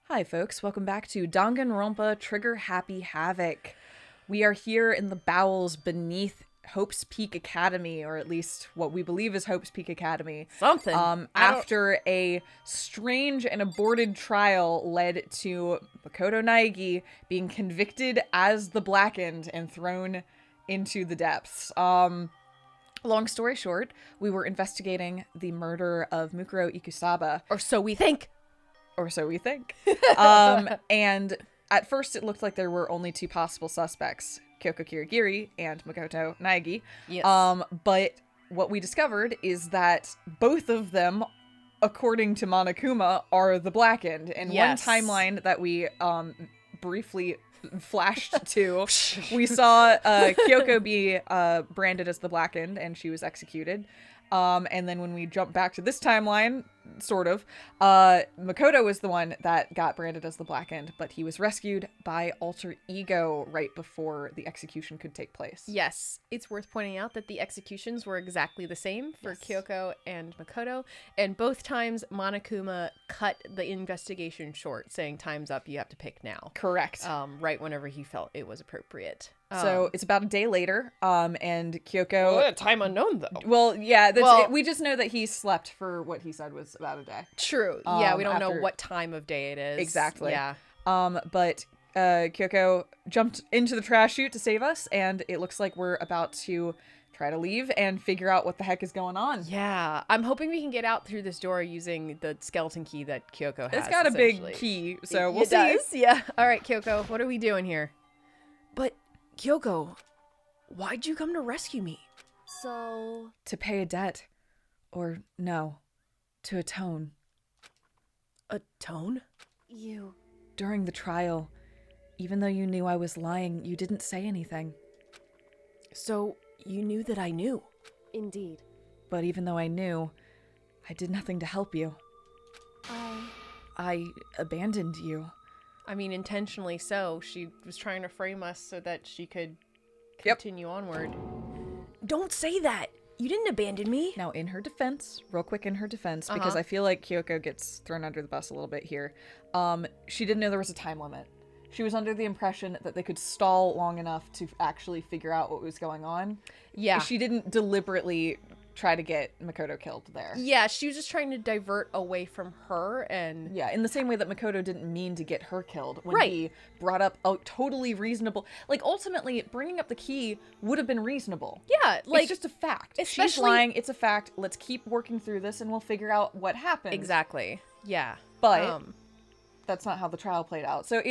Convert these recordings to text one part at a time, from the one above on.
Hi folks, welcome back to Danganronpa Trigger Happy Havoc. We are here in the bowels beneath Hope's Peak Academy, or at least what we believe is Hope's Peak Academy. Something. After a strange and aborted trial led to Makoto Naegi being convicted as the Blackened and thrown into the depths. Long story short, we were investigating the murder of Mukuro Ikusaba. Or so we think. Or so we think. And at first it looked like there were only two possible suspects, Kyoko Kirigiri and Makoto Naegi. Yes. But what we discovered is that both of them, according to Monokuma, are the Blackened. And Yes. one timeline that we briefly flashed to, we saw Kyoko be branded as the Blackened and she was executed. And then when we jump back to this timeline, sort of, Makoto was the one that got branded as the Blackened, but he was rescued by Alter Ego right before the execution could take place. Yes. It's worth pointing out that the executions were exactly the same for Kyoko and Makoto. And both times Monokuma cut the investigation short, saying time's up, you have to pick now. Correct. Right whenever he felt it was appropriate. So it's about a day later, and Kyoko... time unknown, though. Well, yeah, Well- we just know that he slept for what he said was about a day. True. Yeah, we don't know after- what time of day it is. Exactly. Yeah. But Kyoko jumped into the trash chute to save us, and it looks like we're about to try to leave and figure out what the heck is going on. Yeah. I'm hoping we can get out through this door using the skeleton key that Kyoko has. It's got a big essentially. key, so we'll It see. does, yeah. All right, Kyoko, what are we doing here? But, Kyoko, why'd you come to rescue me? So, To pay a debt. Or, no, to atone. Atone? you. During the trial, even though you knew I was lying, you didn't say anything. So, you knew that I knew? Indeed. But even though I knew, I did nothing to help you. I abandoned you. I mean, intentionally so. She was trying to frame us so that she could Yep. continue onward. Don't say that! You didn't abandon me! Now, in her defense, real quick in her defense, because I feel like Kyoko gets thrown under the bus a little bit here, she didn't know there was a time limit. She was under the impression that they could stall long enough to actually figure out what was going on. Yeah. She didn't deliberately try to get Makoto killed there. Yeah, she was just trying to divert away from her and... Yeah, in the same way that Makoto didn't mean to get her killed when Right. he brought up a totally reasonable... Like, ultimately, bringing up the key would have been reasonable. Yeah, like... It's just a fact. She's especially- lying, it's a fact. Let's keep working through this and we'll figure out what happened. Exactly. Yeah. But that's not how the trial played out. So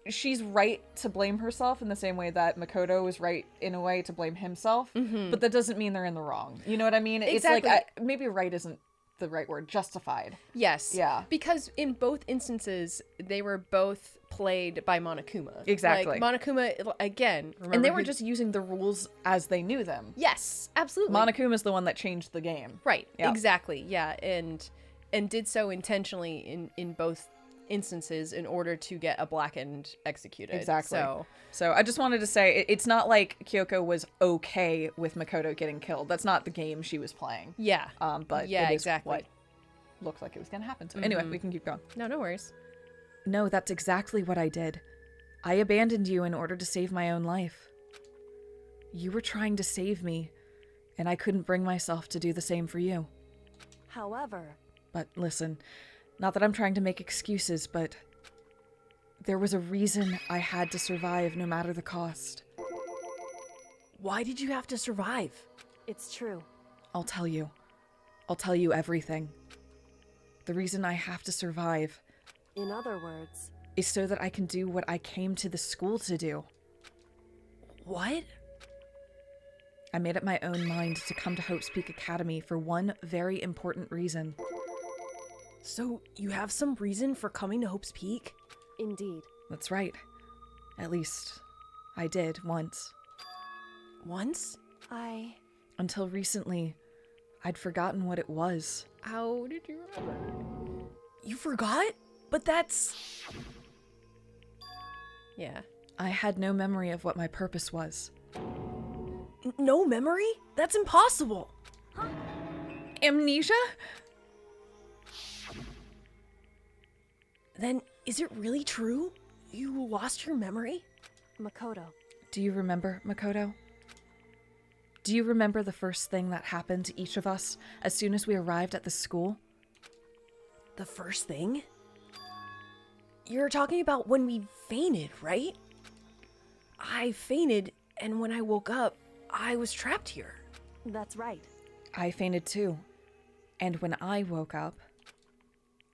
she's right to blame herself in the same way that Makoto was right in a way to blame himself, but that doesn't mean they're in the wrong. You know what I mean? Exactly. It's like, maybe right isn't the right word, justified. Yes. Yeah. Because in both instances, they were both played by Monokuma. Exactly. Like, Monokuma, again, remember And they were who- just using the rules as they knew them. Yes, absolutely. Monokuma's the one that changed the game. Right. Yeah. Exactly. Yeah. And did so intentionally in both instances in order to get a Blackened executed. Exactly. So I just wanted to say, it's not like Kyoko was okay with Makoto getting killed. That's not the game she was playing. yeah. But Yeah, it is exactly. what looked like it was going to happen. So anyway, we can keep going. No worries. No, that's exactly what I did. I abandoned you in order to save my own life. You were trying to save me, and I couldn't bring myself to do the same for you. However, But listen, not that I'm trying to make excuses, but there was a reason I had to survive no matter the cost. Why did you have to survive? it's true. I'll tell you. I'll tell you everything. The reason I have to survive In other words, is so that I can do what I came to the school to do. What? I made up my own mind to come to Hope's Peak Academy for one very important reason. So you have some reason for coming to Hope's Peak? indeed. That's right. At least, I did once. Once? Until recently, I'd forgotten what it was. How did you remember? You forgot? But that's... Yeah. I had no memory of what my purpose was. No memory? That's impossible. Amnesia? Then is it really true? You lost your memory? Makoto, Do you remember, Makoto? Do you remember the first thing that happened to each of us as soon as we arrived at the school? The first thing? You're talking about when we fainted, right? I fainted, and when I woke up, I was trapped here. that's right. I fainted too. And when I woke up,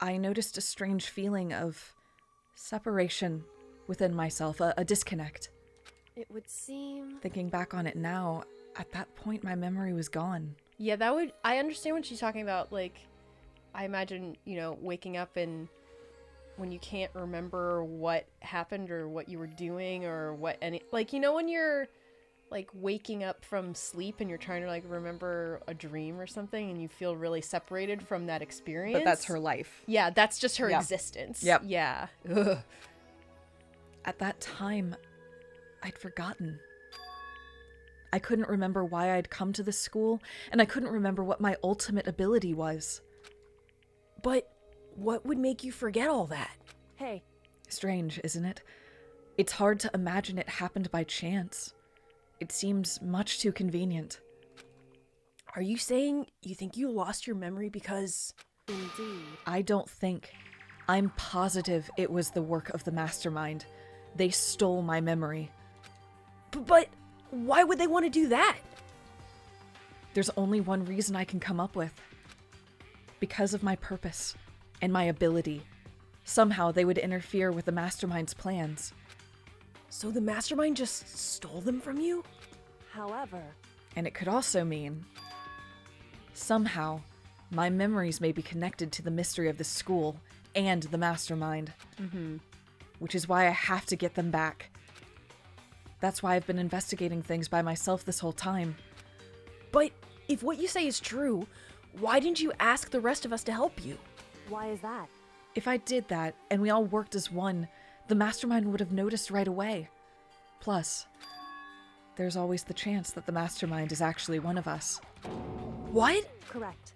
I noticed a strange feeling of separation within myself, a disconnect. It would seem... Thinking back on it now, at that point my memory was gone. Yeah, I understand what she's talking about. Like, I imagine, waking up and when you can't remember what happened or what you were doing or what when you're like waking up from sleep and you're trying to like remember a dream or something and you feel really separated from that experience. But that's her life. Yeah, that's just her Yep. existence. Yep. Yeah. Ugh. At that time, I'd forgotten. I couldn't remember why I'd come to this school, and I couldn't remember what my ultimate ability was. But what would make you forget all that? Hey, Strange, isn't it? It's hard to imagine it happened by chance. It seems much too convenient. Are you saying you think you lost your memory because... indeed. I don't think. I'm positive it was the work of the Mastermind. They stole my memory. But why would they want to do that? There's only one reason I can come up with. Because of my purpose and my ability. Somehow they would interfere with the Mastermind's plans. So the Mastermind just stole them from you? However, And it could also mean, somehow, my memories may be connected to the mystery of the school and the Mastermind. Which is why I have to get them back. That's why I've been investigating things by myself this whole time. But if what you say is true, why didn't you ask the rest of us to help you? why is that? If I did that, and we all worked as one, the Mastermind would have noticed right away. Plus, there's always the chance that the Mastermind is actually one of us. What? Correct.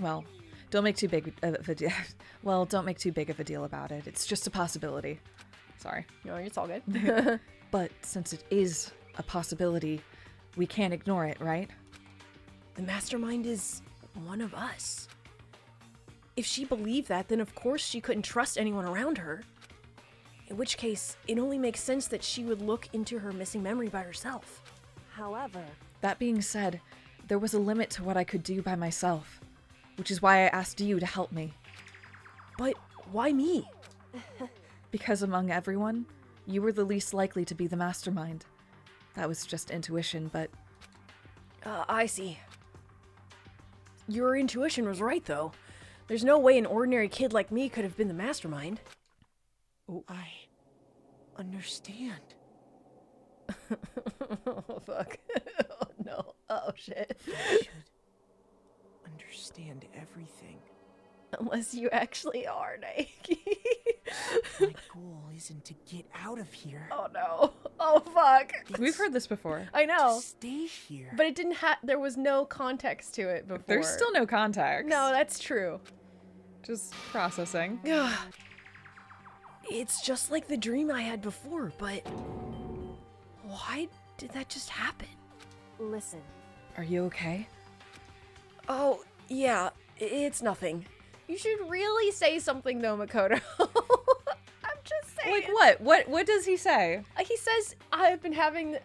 Well, don't make too big of a deal. Well, don't make too big of a deal about it. It's just a possibility. Sorry. No, it's all good. But since it is a possibility, we can't ignore it, right? The Mastermind is one of us. If she believed that, then of course she couldn't trust anyone around her. In which case, it only makes sense that she would look into her missing memory by herself. However, That being said, there was a limit to what I could do by myself, which is why I asked you to help me. But why me? Because among everyone, you were the least likely to be the Mastermind. That was just intuition, but I see. Your intuition was right, though. There's no way an ordinary kid like me could have been the Mastermind. I understand. Oh, fuck. Oh, no. Oh, shit. I should understand everything. Unless you actually are, Nike. My goal isn't to get out of here. Oh, no. Oh, fuck. we've heard this before. I know. To stay here. But it didn't have... There was no context to it before. There's still no context. No, that's true. Just processing. It's just like the dream I had before, but... Why did that just happen? listen. Are you okay? Oh, yeah. It's nothing. You should really say something, though, Makoto. I'm just saying. Like what? What does he say? He says, I've been having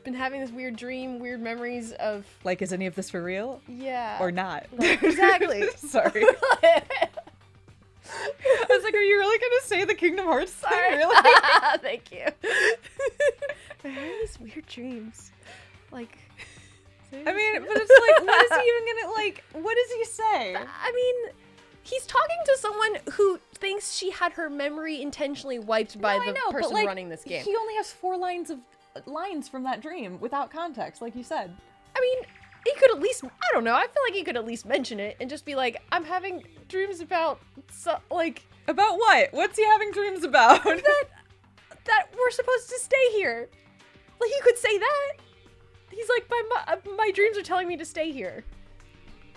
this weird dream, weird memories of... Like, is any of this for real? Yeah. Or not? Exactly. Sorry. I was like, are you really gonna say the Kingdom Hearts thing? Sorry. Really? Thank you. I have these weird dreams. Like... I mean, but it's like, what is he even gonna, like, what does he say? I mean, he's talking to someone who thinks she had her memory intentionally wiped by the person running this game. He only has 4 lines from that dream without context, like you said. I mean, he could at least, I don't know, I feel like he could at least mention it and just be like, I'm having dreams about, About what? What's he having dreams about? that we're supposed to stay here. Like, he could say that. He's like, my dreams are telling me to stay here.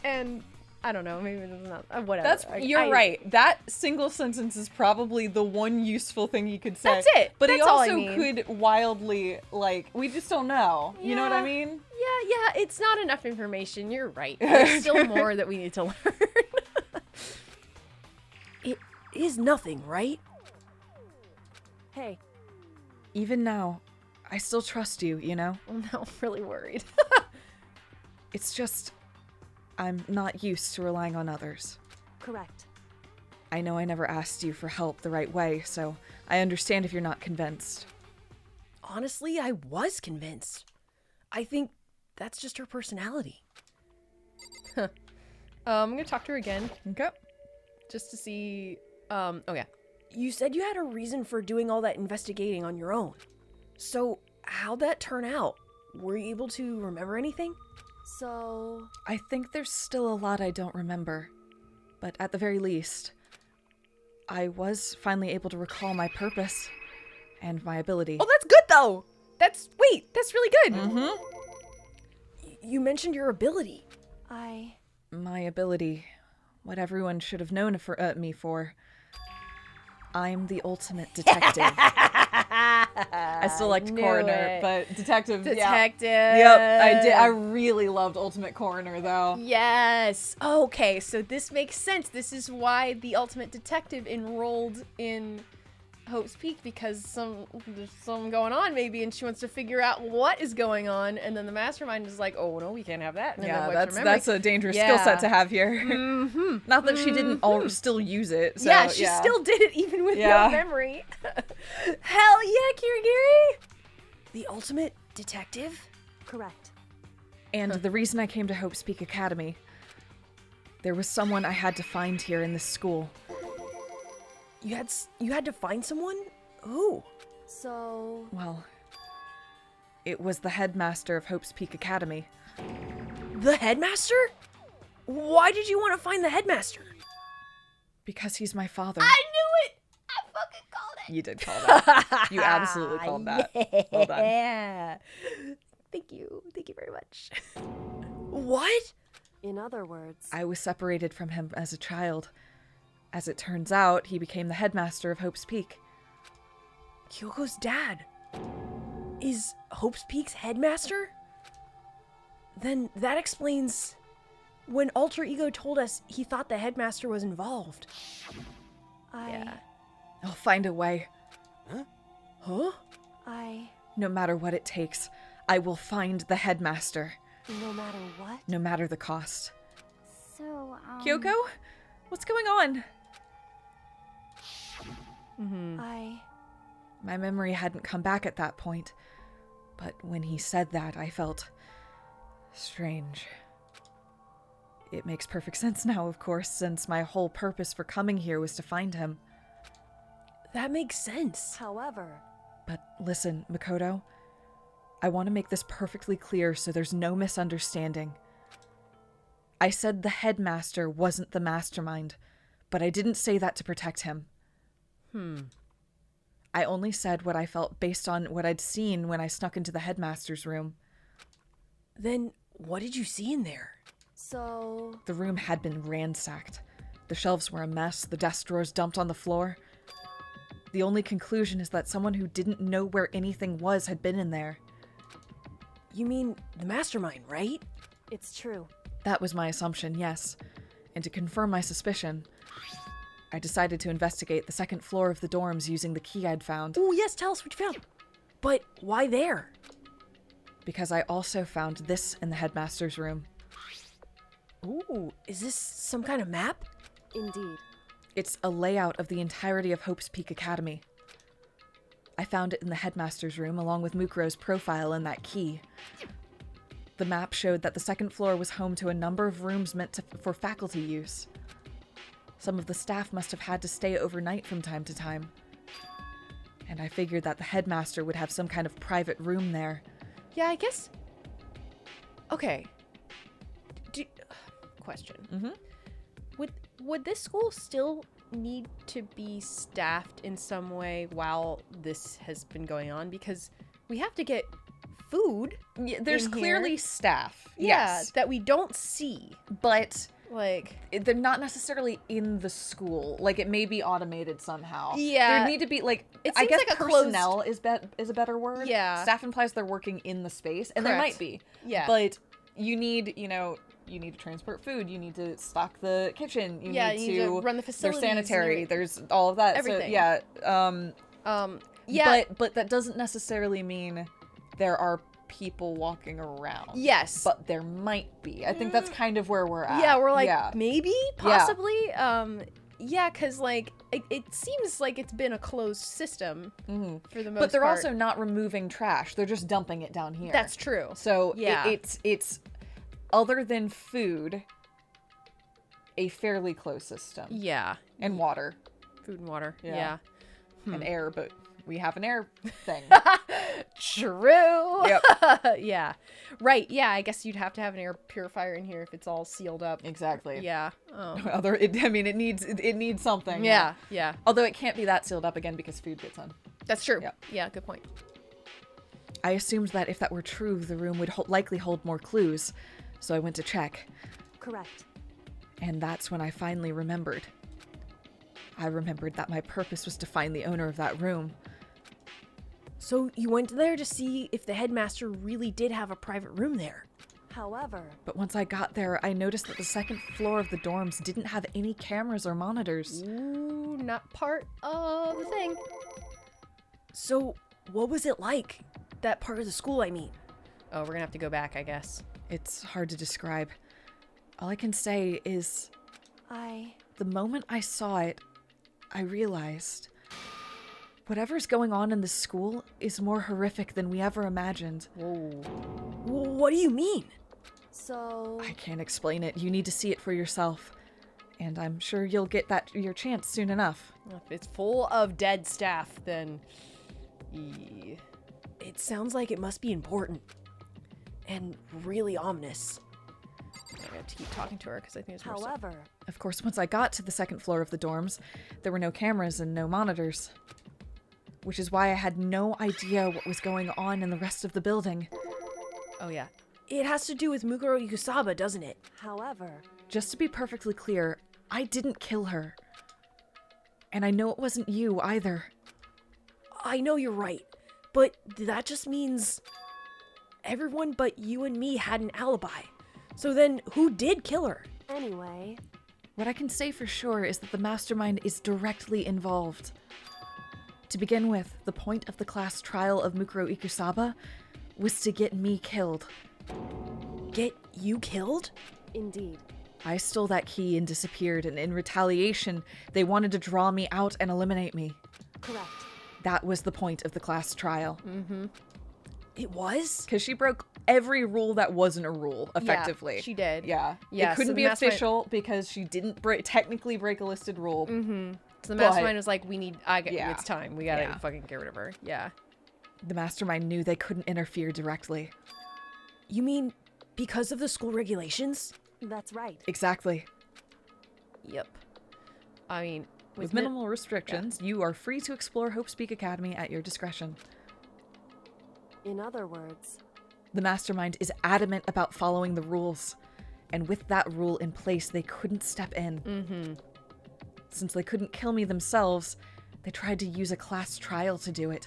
And I don't know. Maybe that's not whatever. You're right. That single sentence is probably the one useful thing you could say. That's it. But That's he all I also mean. could wildly, like, we just don't know. You know what I Yeah. mean? Yeah, it's not enough information. You're right. There's still more that we need to learn. It is nothing, right? Hey, Even now, I still trust you, you know? Well, now I'm really worried. It's just, I'm not used to relying on others. correct. I know I never asked you for help the right way, so I understand if you're not convinced. Honestly, I was convinced. I think that's just her personality. I'm gonna talk to her again Okay. just to see. Oh yeah. You said you had a reason for doing all that investigating on your own. So, how'd that turn out? Were you able to remember anything? So, I think there's still a lot I don't remember, but at the very least, I was finally able to recall my purpose and my ability. Oh, that's good though. That's really good. Mm-hmm. You mentioned your ability. My ability, what everyone should have known me for. I'm the ultimate detective. I still liked knew coroner, it. but detective. Detective. Yeah. Yep, I did. I really loved ultimate coroner though. Yes. Okay, so this makes sense. This is why the ultimate detective enrolled in Hope's Peak, because there's something going on maybe, and she wants to figure out what is going on, and then the mastermind is like, oh no, we can't have that. And then Yeah, wipes her memory. that's a dangerous skill set to have here. Mm-hmm. Not that she didn't still use it. So, Yeah, she still did it even with Yeah. no memory. Hell yeah, Kirigiri! The ultimate detective? correct. And the reason I came to Hope's Peak Academy, there was someone I had to find here in this school. You had to find someone? Who? So, Well, it was the headmaster of Hope's Peak Academy. The headmaster? Why did you want to find the headmaster? Because he's my father. I knew it! I fucking called it! You did call that. You absolutely called that. Well done. Yeah. Thank you. Thank you very much. What? in other words, I was separated from him as a child. As it turns out, he became the headmaster of Hope's Peak. Kyoko's dad is Hope's Peak's headmaster? Then that explains when Alter Ego told us he thought the headmaster was involved. Yeah. I'll find a way. Huh? No matter what it takes, I will find the headmaster. no matter what. No matter the cost. So, Kyoko? What's going on? My memory hadn't come back at that point. But when he said that, I felt strange. It makes perfect sense now, of course, since my whole purpose for coming here was to find him. That makes sense. However, But listen, Makoto, I want to make this perfectly clear so there's no misunderstanding. I said the headmaster wasn't the mastermind, but I didn't say that to protect him. I only said what I felt based on what I'd seen when I snuck into the headmaster's room. Then what did you see in there? so, The room had been ransacked. The shelves were a mess, the desk drawers dumped on the floor. The only conclusion is that someone who didn't know where anything was had been in there. You mean the mastermind, right? it's true. That was my assumption, yes. And to confirm my suspicion, I decided to investigate the second floor of the dorms using the key I'd found, Oh, yes, tell us what you found. But why there? because I also found this in the headmaster's room. Ooh, is this some kind of map? Indeed. It's a layout of the entirety of Hope's Peak Academy. I found it in the headmaster's room along with Mukuro's profile and that key. The map showed that the second floor was home to a number of rooms meant for faculty use. Some of the staff must have had to stay overnight from time to time. And I figured that the headmaster would have some kind of private room there. Yeah, I guess. Okay. Question. Would this school still need to be staffed in some way while this has been going on? Because we have to get food. Yeah, there's in clearly here. staff. Yeah, Yes. that we don't see. But Like, they're not necessarily in the school. Like, it may be automated somehow. Yeah. There need to be, like, It I seems guess like a closed- personnel is a better word. Yeah. Staff implies they're working in the space, and there Correct. might be. Yeah. But you need, you need to transport food. You need to stock the kitchen. You Yeah, need you need to run the facilities There's and sanitary. everything. There's all of that. Everything. So, yeah. But that doesn't necessarily mean there are people walking around. Yes. But there might be. I think that's kind of where we're at. Yeah, we're like, yeah. maybe, possibly. Yeah, because, like, it seems like it's been a closed system for the most part. But they're also not removing trash. They're just dumping it down here. That's true. So Yeah. it's other than food, a fairly closed system. Yeah. And water Food and water. Yeah. Yeah. and air, but we have an air thing. True. Yep. Yeah. Right. Yeah. I guess you'd have to have an air purifier in here if it's all sealed up. Exactly. Yeah. Oh. It needs something. Yeah. Yeah. Although it can't be that sealed up again because food gets in. That's true. Yep. Yeah. Good point. I assumed that if that were true, the room would likely hold more clues, so I went to check. Correct. And that's when I finally remembered. I remembered that my purpose was to find the owner of that room. So you went there to see if the headmaster really did have a private room there. However, But once I got there, I noticed that the second floor of the dorms didn't have any cameras or monitors. Ooh, not part of the thing. So what was it like? That part of the school, I mean. Oh, we're gonna have to go back, I guess. It's hard to describe. All I can say is, the moment I saw it, I realized whatever's going on in this school is more horrific than we ever imagined. Whoa. What do you mean? so I can't explain it. You need to see it for yourself. And I'm sure you'll get your chance soon enough. If it's full of dead staff, then... It sounds like it must be important. And really ominous. I have to keep talking to her because I think it's more stuff. however, Of course, once I got to the second floor of the dorms, there were no cameras and no monitors. Which is why I had no idea what was going on in the rest of the building. Oh, yeah. It has to do with Mukuro Ikusaba, doesn't it? however, Just to be perfectly clear, I didn't kill her. And I know it wasn't you either. I know you're right, but that just means everyone but you and me had an alibi. So then, who did kill her? anyway, What I can say for sure is that the Mastermind is directly involved. To begin with, the point of the class trial of Mukuro Ikusaba was to get me killed. Get you killed? indeed, I stole that key and disappeared, and in retaliation, they wanted to draw me out and eliminate me. correct. That was the point of the class trial. It was? Because she broke every rule that wasn't a rule, effectively. Yeah, she did. Yeah. Yeah, It couldn't so be the Mastermind- official because she didn't technically break a listed rule. So the Mastermind was like, Yeah. it's time. We gotta Yeah. fucking get rid of her. Yeah. The Mastermind knew they couldn't interfere directly. You mean because of the school regulations? That's right. Exactly. Yep. I mean, With minimal restrictions, you are free to explore Hope Speak Academy at your discretion. In other words, The Mastermind is adamant about following the rules, and with that rule in place, they couldn't step in. Since they couldn't kill me themselves, they tried to use a class trial to do it.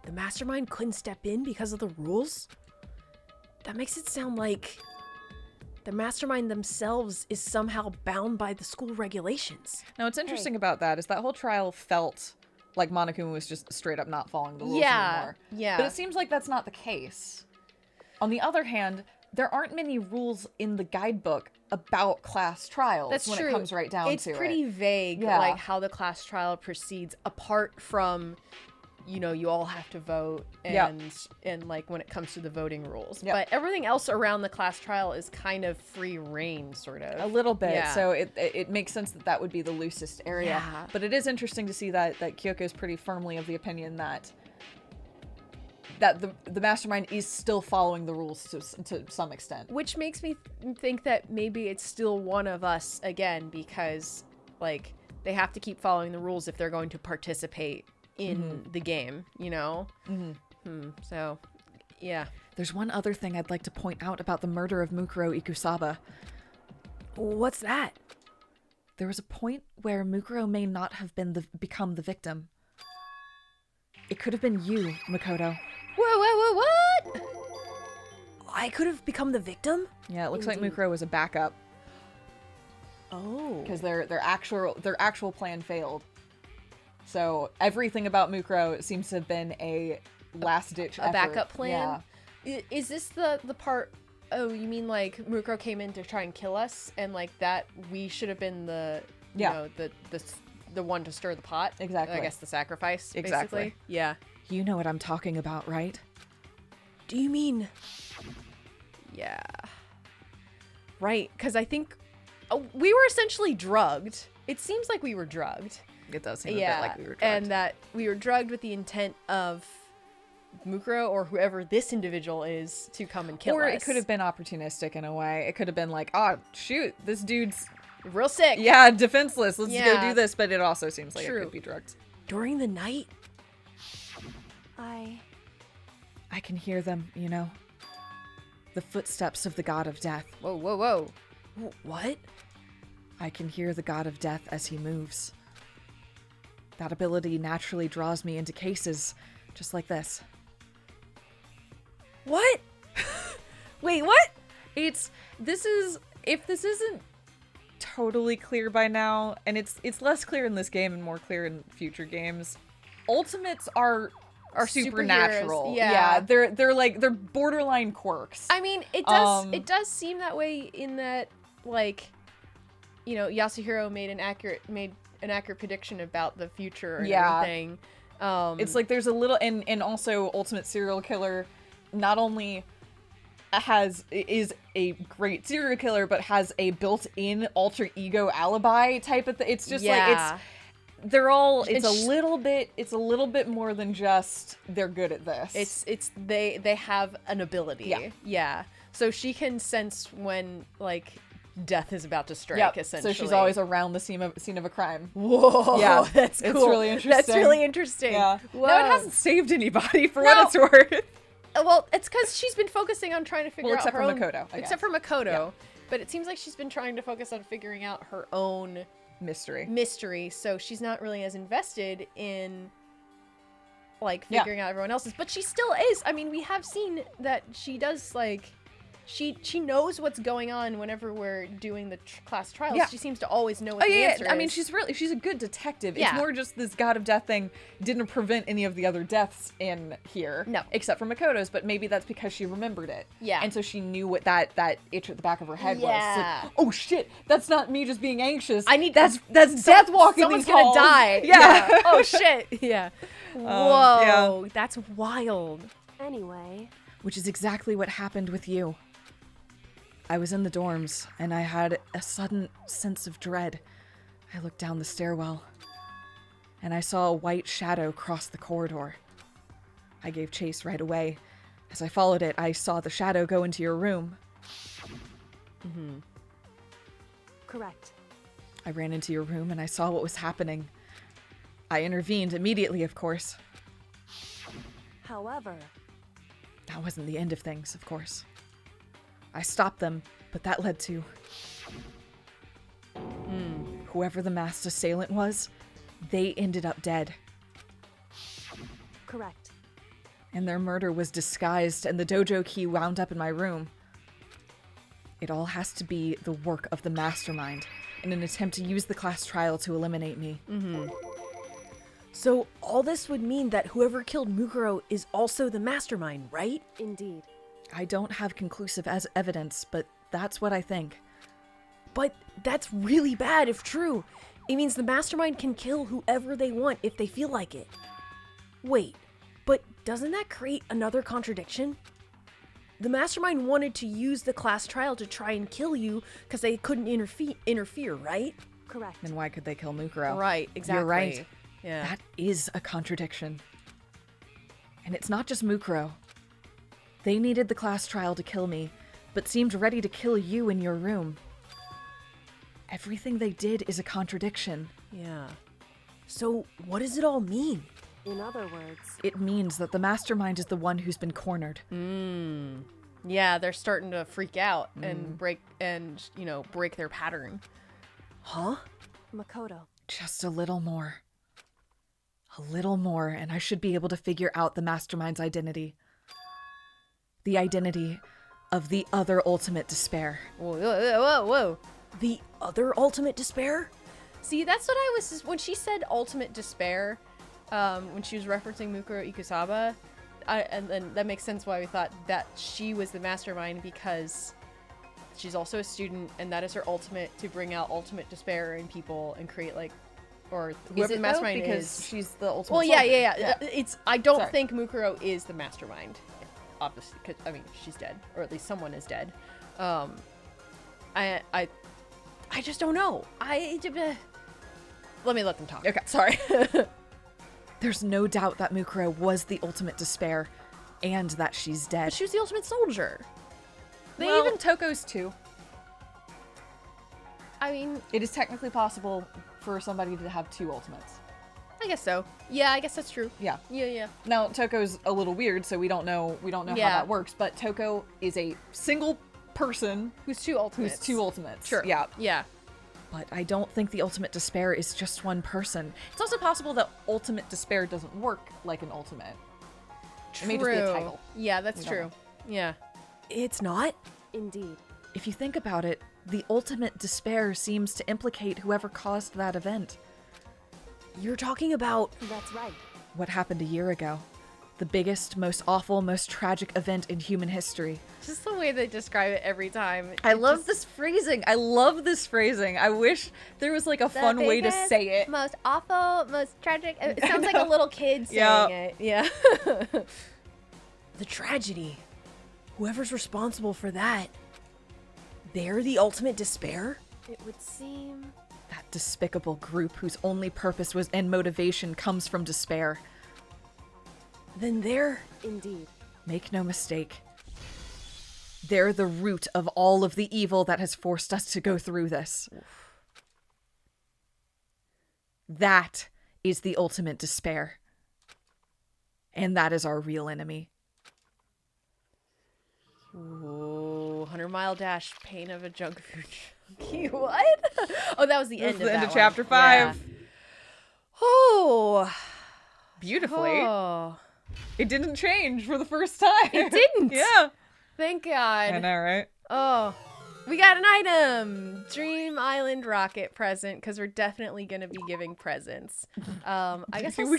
The Mastermind couldn't step in because of the rules? That makes it sound like the Mastermind themselves is somehow bound by the school regulations. Now, what's interesting about that is that whole trial felt like Monokuma was just straight up not following the rules anymore. Yeah. But it seems like that's not the case. On the other hand, there aren't many rules in the guidebook about class trials That's when true. it comes right down it's to it. pretty vague, Yeah. like how the class trial proceeds, apart from, you all have to vote and like when it comes to the voting rules. Yep. But everything else around the class trial is kind of free reign, sort of. A little bit. Yeah. So it makes sense that would be the loosest area. Yeah. But it is interesting to see that Kyoko is pretty firmly of the opinion that the Mastermind is still following the rules to some extent. Which makes me think that maybe it's still one of us again, because like they have to keep following the rules if they're going to participate in the game, So, yeah. There's one other thing I'd like to point out about the murder of Mukuro Ikusaba. What's that? There was a point where Mukuro may not have become the victim. It could have been you, Makoto. What? I could have become the victim? Yeah, it looks like Mukuro was a backup Oh. because their actual plan failed. So everything about Mukuro seems to have been a last-ditch effort. A backup plan? Yeah. Is this the part... Oh, you mean like Mukuro came in to try and kill us, and like that we should have been the you know the one to stir the pot? Exactly. I guess the sacrifice. Exactly. Basically. Yeah. You know what I'm talking about, right? Do you mean... Yeah. Right, because I think we were essentially drugged. It seems like we were drugged. It does seem Yeah, a bit like we were drugged. and that we were drugged with the intent of Mukuro or whoever this individual is to come and kill us. Or it could have been opportunistic in a way. It could have been like, oh, shoot, this dude's, real sick. yeah, defenseless. Let's go Yeah. do this. But it also seems like True. it could be drugged. During the night? I can hear them, you know? The footsteps of the god of death. Whoa. What? I can hear the god of death as he moves. That ability naturally draws me into cases just like this. What? Wait, what? If this isn't totally clear by now, and it's less clear in this game and more clear in future games, ultimates are supernatural. Superheroes, yeah. They're borderline quirks. I mean, it does seem that way in that, like, you know, Yasuhiro made an accurate prediction about the future and everything. It's like there's a little, and also Ultimate Serial Killer not only is a great serial killer, but has a built-in alter ego alibi type of thing. It's just like it's a little bit more than just they're good at this. They have an ability. Yeah. So she can sense when like death is about to strike, essentially. So she's always around the scene of a crime. Whoa. Yeah, That's cool. It's really interesting. That's really interesting. Yeah. Whoa. No, it hasn't saved anybody for what it's worth. Well, it's because she's been focusing on trying to figure out except her for own... Makoto, I Except guess. for Makoto. Yeah. But it seems like she's been trying to focus on figuring out her own mystery. So she's not really as invested in, like, figuring out everyone else's. But she still is. I mean, we have seen that she does, like... She knows what's going on whenever we're doing the class trials. Yeah. She seems to always know what the answer is. I mean, she's a good detective. Yeah. It's more just this god of death thing didn't prevent any of the other deaths in here. No. Except for Makoto's, but maybe that's because she remembered it. Yeah. And so she knew what that itch at the back of her head was. Yeah. It's like, oh shit, that's not me just being anxious. That's death walking Someone's these halls. gonna die. Yeah. Oh shit. Yeah. Whoa. yeah. That's wild. Anyway, Which is exactly what happened with you. I was in the dorms, and I had a sudden sense of dread. I looked down the stairwell, and I saw a white shadow cross the corridor. I gave chase right away. As I followed it, I saw the shadow go into your room. correct. I ran into your room, and I saw what was happening. I intervened immediately, of course. However, That wasn't the end of things, of course. I stopped them, but that led to... Whoever the masked assailant was, they ended up dead. correct. And their murder was disguised, and the dojo key wound up in my room. It all has to be the work of the Mastermind, in an attempt to use the class trial to eliminate me. So all this would mean that whoever killed Mukuro is also the Mastermind, right? Indeed. I don't have conclusive evidence, but that's what I think. But that's really bad if true. It means the Mastermind can kill whoever they want if they feel like it. Wait, but doesn't that create another contradiction? The Mastermind wanted to use the class trial to try and kill you because they couldn't interfere, right? Correct. Then why could they kill Mukuro? Right, exactly. You're right. Yeah. That is a contradiction. And it's not just Mukuro. They needed the class trial to kill me, but seemed ready to kill you in your room. Everything they did is a contradiction. Yeah. So what does it all mean? In other words, It means that the Mastermind is the one who's been cornered. Yeah, they're starting to freak out and break their pattern. Huh? Makoto. Just a little more. A little more, and I should be able to figure out the Mastermind's identity. The identity of the other ultimate despair. Whoa, whoa, whoa, whoa. The other ultimate despair? See, that's what I was... When she said ultimate despair, when she was referencing Mukuro Ikusaba, and then that makes sense why we thought that she was the mastermind, because she's also a student, and that is her ultimate, to bring out ultimate despair in people and create, like... Or whoever the mastermind because is. she's the ultimate Well, yeah. soldier. It's... I don't Sorry. think Mukuro is the mastermind. Obviously, because, I mean, she's dead. Or at least someone is dead. I just don't know. Let me let them talk. Okay. Sorry. There's no doubt that Mukuro was the ultimate despair, and that she's dead. But she was the ultimate soldier. Even Toko's too. I mean, It is technically possible for somebody to have two ultimates. I guess so. Yeah, I guess that's true. Yeah. Yeah. Now Toko's a little weird, so we don't know how Yeah. that works. But Toko is a single person Who's two ultimates? who's two ultimates. Sure. Yeah. Yeah. But I don't think the ultimate despair is just one person. It's also possible that ultimate despair doesn't work like an ultimate. It may just be a title. Yeah, that's We don't true. know. Yeah. It's not? Indeed. If you think about it, the ultimate despair seems to implicate whoever caused that event. You're talking about... That's right. What happened a year ago. The biggest, most awful, most tragic event in human history. Just the way they describe it every time. I love this phrasing. I love this phrasing. I wish there was like a fun way to say it. Most awful, most tragic. It sounds like a little kid saying Yeah. it. Yeah. the tragedy. Whoever's responsible for that, they're the ultimate despair? It would seem. That despicable group whose only purpose was and motivation comes from despair. Then they're... Indeed. Make no mistake. They're the root of all of the evil that has forced us to go through this. That is the ultimate despair. And that is our real enemy. Ooh, 100 Mile Dash, pain of a junk food junkie. What? Oh, that was the end of the that end of one. chapter 5. Yeah. Oh. Beautifully. Oh. It didn't change for the first time. It didn't. Yeah. Thank God. I know, right? Oh. We got an item. Dream Island rocket present, because we're definitely going to be giving presents. I guess I'll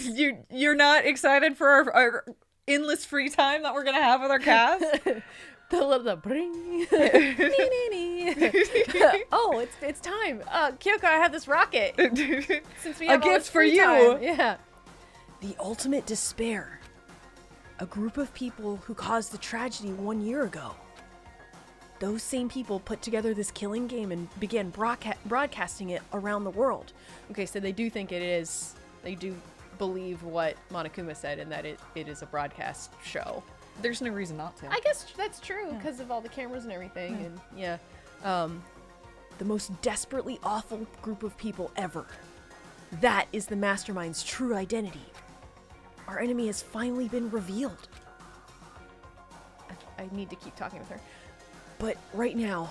You're not excited for our endless free time that we're going to have with our cast? the bring. Oh, it's time. Kyoko, I have this rocket. Since we A have all gift this for free you. time. Yeah. The ultimate despair. A group of people who caused the tragedy 1 year ago. Those same people put together this killing game and began broadcasting it around the world. Okay, so they do think it is. They do believe what Monokuma said, and that it is a broadcast show. There's no reason not to. I guess that's true because of all the cameras and everything, and yeah. The most desperately awful group of people ever. That is the Mastermind's true identity. Our enemy has finally been revealed. I need to keep talking with her. But right now,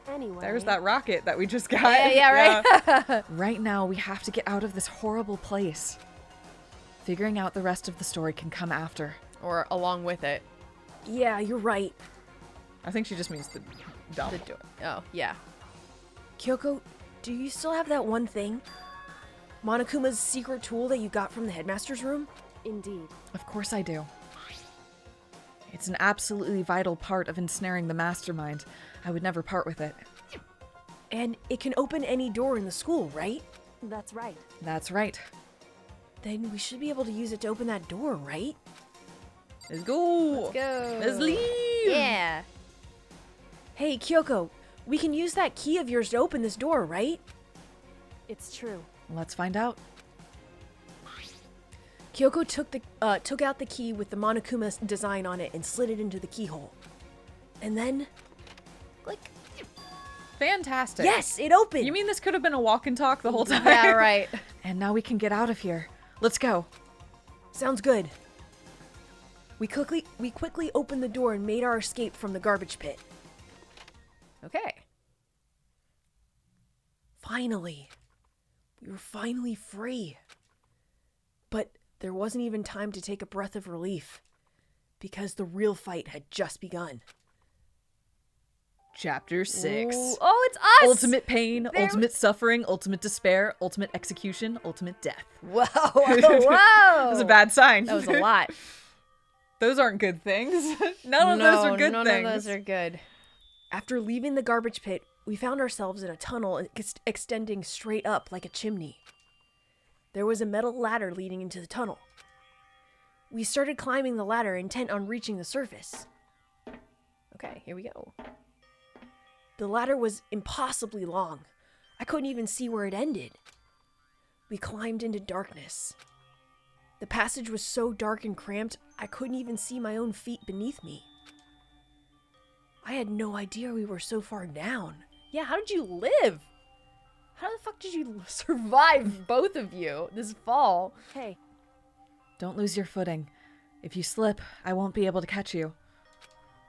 Anyway. There's that rocket that we just got. Yeah, right. Right now, we have to get out of this horrible place. Figuring out the rest of the story can come after. Or along with it. yeah, you're right. I think she just means the dump. Oh, yeah. Kyoko, do you still have that one thing? Monokuma's secret tool that you got from the headmaster's room? Indeed. Of course I do. It's an absolutely vital part of ensnaring the mastermind. I would never part with it. And it can open any door in the school, right? That's right. That's right. Then we should be able to use it to open that door, right? Let's go. Go. Let's leave. Yeah. Hey, Kyoko, we can use that key of yours to open this door, right? It's true. Let's find out. Kyoko took out the key with the Monokuma design on it and slid it into the keyhole. And then, click. Fantastic. Yes, it opened! You mean this could have been a walk and talk the whole time? Yeah, right. And now we can get out of here. Let's go. Sounds good. We quickly opened the door and made our escape from the garbage pit. Okay. Finally. We were finally free. But there wasn't even time to take a breath of relief, because the real fight had just begun. Chapter 6. Ooh. Oh, it's us! Ultimate pain, ultimate suffering, ultimate despair, ultimate execution, ultimate death. Whoa, That whoa! was a bad sign. That was a lot. Those aren't good things. None of those are good none things. of those are good. After leaving the garbage pit, we found ourselves in a tunnel extending straight up like a chimney. There was a metal ladder leading into the tunnel. We started climbing the ladder, intent on reaching the surface. Okay, here we go. The ladder was impossibly long. I couldn't even see where it ended. We climbed into darkness. The passage was so dark and cramped, I couldn't even see my own feet beneath me. I had no idea we were so far down. Yeah, how did you live? How the fuck did you survive, both of you, this fall? Hey, Don't lose your footing. If you slip, I won't be able to catch you.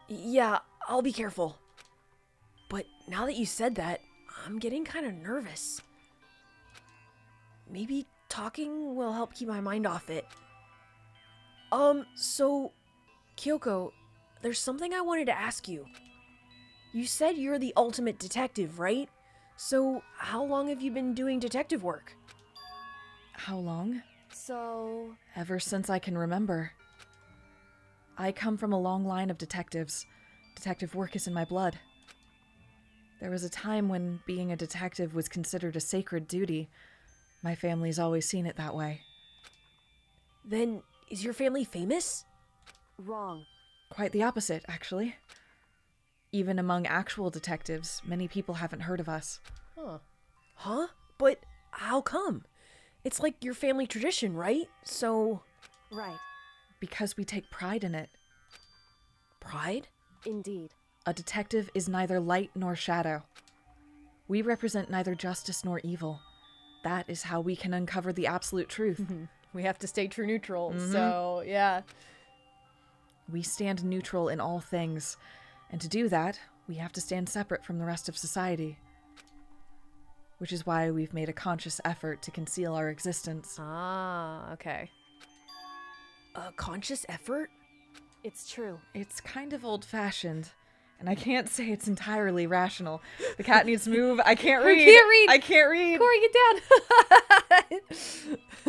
Yeah, I'll be careful. But now that you said that, I'm getting kind of nervous. Maybe talking will help keep my mind off it. So, Kyoko, there's something I wanted to ask you. You said you're the ultimate detective, right? So, how long have you been doing detective work? How long? so Ever since I can remember. I come from a long line of detectives. Detective work is in my blood. There was a time when being a detective was considered a sacred duty. My family's always seen it that way. Then, is your family famous? wrong. Quite the opposite, actually. Even among actual detectives, many people haven't heard of us. Huh? But how come? It's like your family tradition, right? So, Right. Because we take pride in it. pride? Indeed. A detective is neither light nor shadow. We represent neither justice nor evil. That is how we can uncover the absolute truth. We have to stay true neutral, so yeah. We stand neutral in all things, and to do that, we have to stand separate from the rest of society. Which is why we've made a conscious effort to conceal our existence. Ah, okay. A conscious effort? It's true. It's kind of old-fashioned, and I can't say it's entirely rational. The cat needs to move. I can't read. can't read? I can't read. Corey, get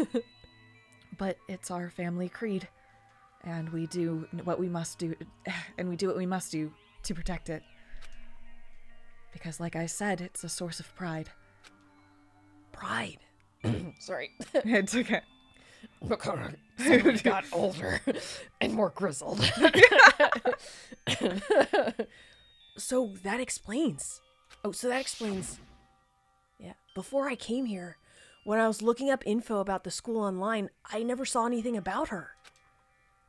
down! But it's our family creed, and we do what we must do, to protect it. Because, like I said, it's a source of pride. Pride. Sorry. It's okay. Someone got older and more grizzled. So that explains. Yeah. Before I came here, when I was looking up info about the school online, I never saw anything about her.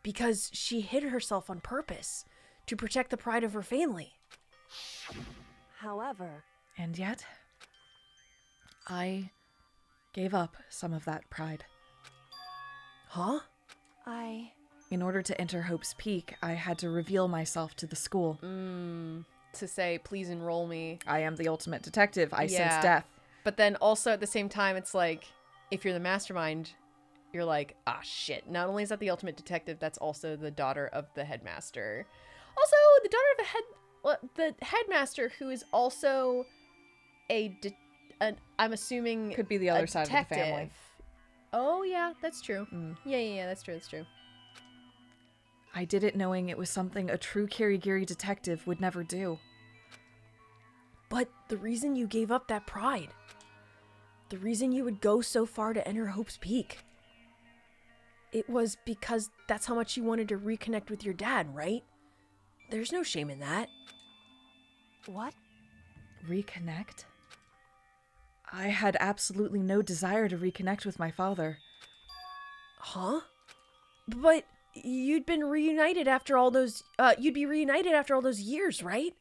Because she hid herself on purpose to protect the pride of her family. However, And yet, I gave up some of that pride. Huh? In order to enter Hope's Peak, I had to reveal myself to the school. To say, please enroll me. I am the ultimate detective. I Yeah. sense death. But then also at the same time, it's like, if you're the mastermind, you're like, ah, shit. Not only is that the ultimate detective, that's also the daughter of the headmaster. Also, the daughter of the headmaster, who is also I'm assuming Could be the other side of the family. detective. Oh, yeah, that's true. Yeah, that's true. I did it knowing it was something a true Kirigiri detective would never do. But the reason you gave up that pride, the reason you would go so far to enter Hope's Peak, it was because that's how much you wanted to reconnect with your dad, right? There's no shame in that. what? Reconnect? I had absolutely no desire to reconnect with my father. Huh? But you'd been reunited after all those, you'd be reunited after all those years, right?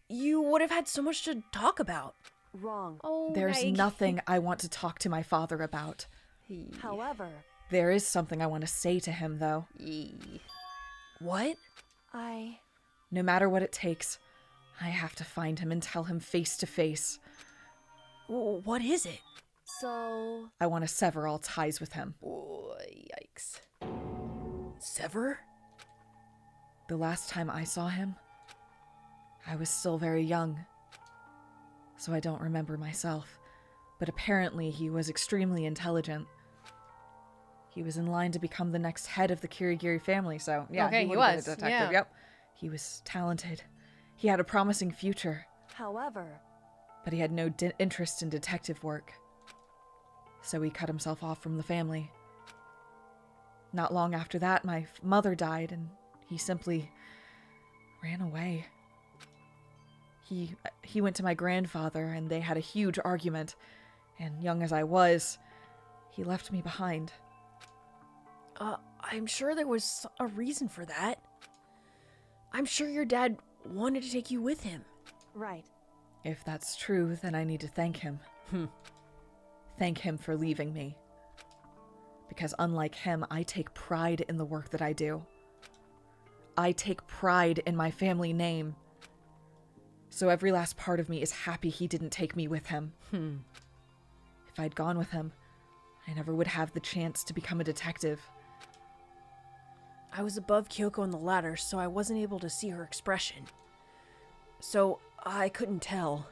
You would have had so much to talk about. Wrong. Oh, There's nothing I want to talk to my father about. However, There is something I want to say to him, though. What? No matter what it takes, I have to find him and tell him face to face. What is it? So, I want to sever all ties with him. Oh, yikes. Sever? The last time I saw him, I was still very young, so I don't remember myself. But apparently he was extremely intelligent. He was in line to become the next head of the Kirigiri family, so yeah, Okay, he he would have been was, a detective. yeah. Yep. He was talented. He had a promising future, however, but he had no interest in detective work. So he cut himself off from the family. Not long after that, my mother died, and he simply ran away. He went to my grandfather, and they had a huge argument, and young as I was, he left me behind. I'm sure there was a reason for that. I'm sure your dad wanted to take you with him. right. If that's true, then I need to thank him. Thank him for leaving me. Because unlike him, I take pride in the work that I do. I take pride in my family name. So every last part of me is happy he didn't take me with him. If I'd gone with him, I never would have the chance to become a detective. I was above Kyoko on the ladder, so I wasn't able to see her expression. So I couldn't tell.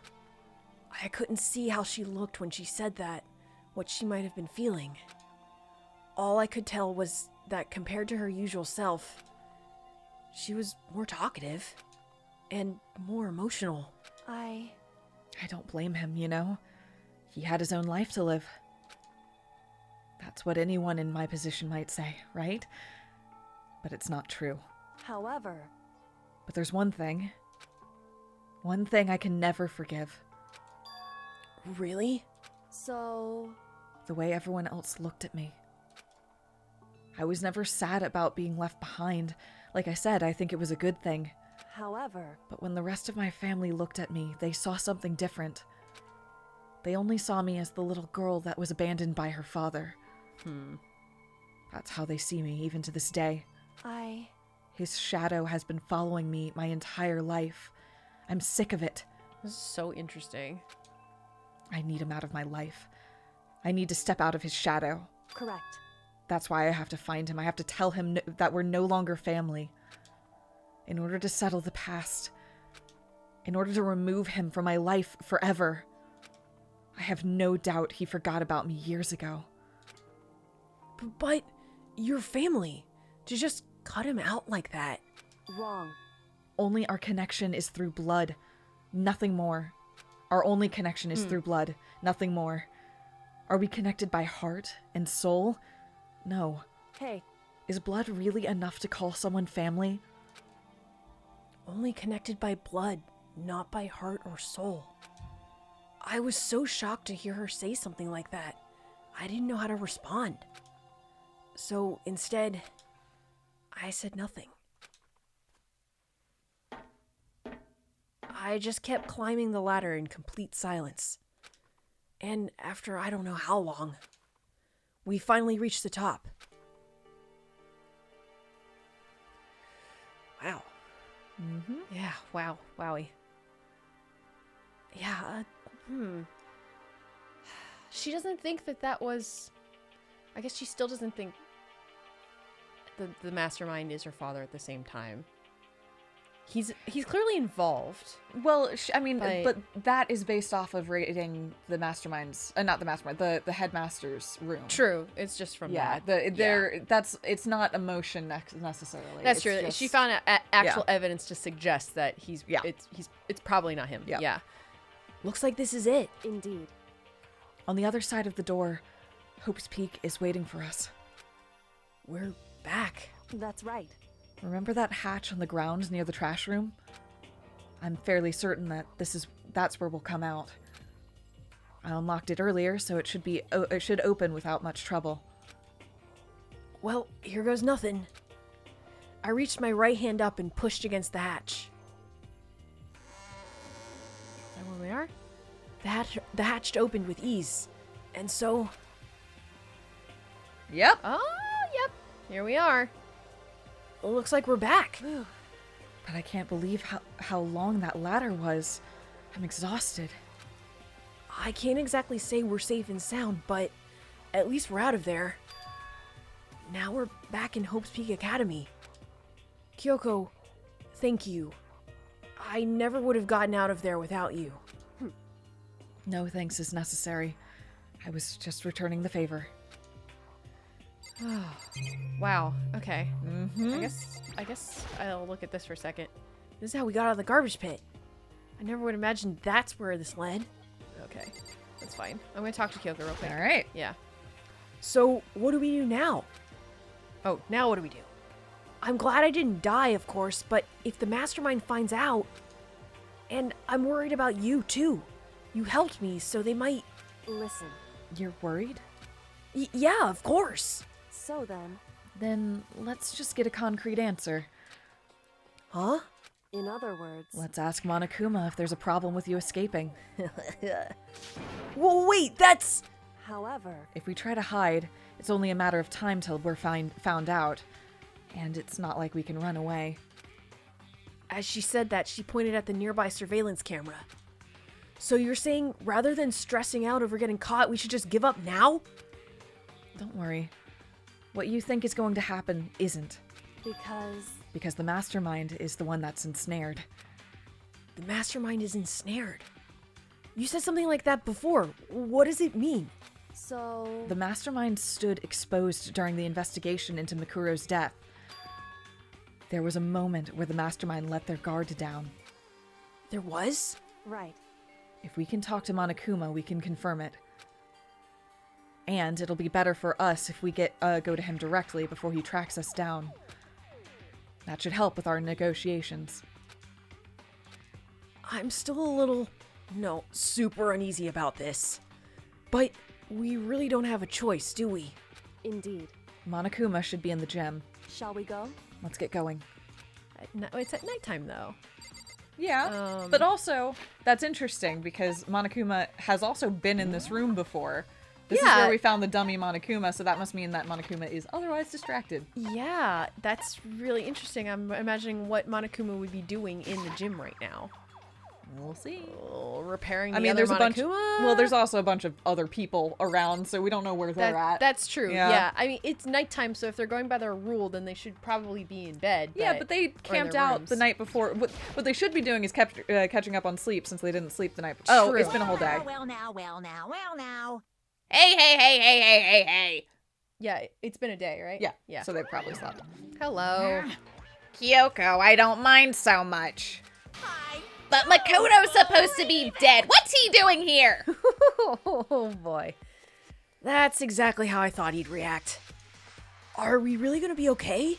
I couldn't see how she looked when she said that, what she might have been feeling. All I could tell was that compared to her usual self, she was more talkative and more emotional. I don't blame him, you know? He had his own life to live. That's what anyone in my position might say, right? But it's not true. However, But there's one thing I can never forgive. Really? so, The way everyone else looked at me. I was never sad about being left behind. Like I said, I think it was a good thing. however, But when the rest of my family looked at me, they saw something different. They only saw me as the little girl that was abandoned by her father. That's how they see me, even to this day. His shadow has been following me my entire life. I'm sick of it. This is so interesting. I need him out of my life. I need to step out of his shadow. correct. That's why I have to find him. I have to tell him that we're no longer family. In order to settle the past. In order to remove him from my life forever. I have no doubt he forgot about me years ago. But your family, to just cut him out like that. Wrong. Only our connection is through blood. Nothing more. Our only connection is through blood. Nothing more. Are we connected by heart and soul? No. Hey, Is blood really enough to call someone family? Only connected by blood, not by heart or soul. I was so shocked to hear her say something like that. I didn't know how to respond. So instead, I said nothing. I just kept climbing the ladder in complete silence. And after I don't know how long, we finally reached the top. Wow. Yeah, wow, wowie. Yeah, She doesn't think that was... I guess she still doesn't think the mastermind is her father at the same time. He's clearly involved. Well, I mean, But- but that is based off of raiding the mastermind's, not the mastermind, the headmaster's room. True, it's just from Yeah, that. it's not emotion necessarily. That's It's true. just- She found actual evidence to suggest that it's probably not him. Yeah. Yeah. looks like this is it. indeed. On the other side of the door, Hope's Peak is waiting for us. We're back. That's right. Remember that hatch on the ground near the trash room? I'm fairly certain that that's where we'll come out. I unlocked it earlier, so it should open without much trouble. Well, here goes nothing. I reached my right hand up and pushed against the hatch. Is that where we are? The hatch opened with ease. And so, Yep. Oh, yep. Here we are. looks like we're back. But I can't believe how long that ladder was. I'm exhausted. I can't exactly say we're safe and sound, but at least we're out of there. Now we're back in Hope's Peak Academy. Kyoko, thank you. I never would have gotten out of there without you. No thanks is necessary. I was just returning the favor. Wow. Okay. Mm-hmm. I guess I'll look at this for a second. This is how we got out of the garbage pit. I never would imagine that's where this led. Okay. That's fine. I'm gonna talk to Kyoko real quick. All right. Yeah. So, what do we do now? Oh, now what do we do? I'm glad I didn't die, of course, but if the Mastermind finds out... And I'm worried about you, too. You helped me, so they might... Listen. You're worried? Yeah, of course. So then, Then let's just get a concrete answer. Huh? in other words, Let's ask Monokuma if there's a problem with you escaping. Whoa, wait, that's... however, If we try to hide, it's only a matter of time till we're found out. And it's not like we can run away. As she said that, she pointed at the nearby surveillance camera. So you're saying, rather than stressing out over getting caught, we should just give up now? Don't worry. What you think is going to happen isn't. because The Mastermind is the one that's ensnared. The Mastermind is ensnared. You said something like that before. What does it mean? so The Mastermind stood exposed during the investigation into Makuro's death. There was a moment where the Mastermind let their guard down. There was? right. If we can talk to Monokuma, we can confirm it. And it'll be better for us if we go to him directly before he tracks us down. That should help with our negotiations. I'm still a little, super uneasy about this. But we really don't have a choice, do we? Indeed. Monokuma should be in the gym. Shall we go? Let's get going. No, it's at nighttime though. Yeah, but also, that's interesting because Monokuma has also been in this room before. This is Yeah. where we found the dummy Monokuma, so that must mean that Monokuma is otherwise distracted. Yeah, that's really interesting. I'm imagining what Monokuma would be doing in the gym right now. We'll see. Oh, repairing the I mean, other there's a bunch. Monokuma? Well, there's also a bunch of other people around, so we don't know where they're at. That's true. Yeah. Yeah. I mean, it's nighttime, so if they're going by their rule, then they should probably be in bed. Yeah, but they or in camped their out rooms. the night before. What they should be doing is catching up on sleep since they didn't sleep the night before. Oh, True. it's been a whole day. Well now. Hey. Yeah, it's been a day, right? Yeah. Yeah. So they probably slept. Hello. Kyoko, I don't mind so much. But Makoto's supposed to be dead. What's he doing here? Oh boy. That's exactly how I thought he'd react. Are we really gonna be okay?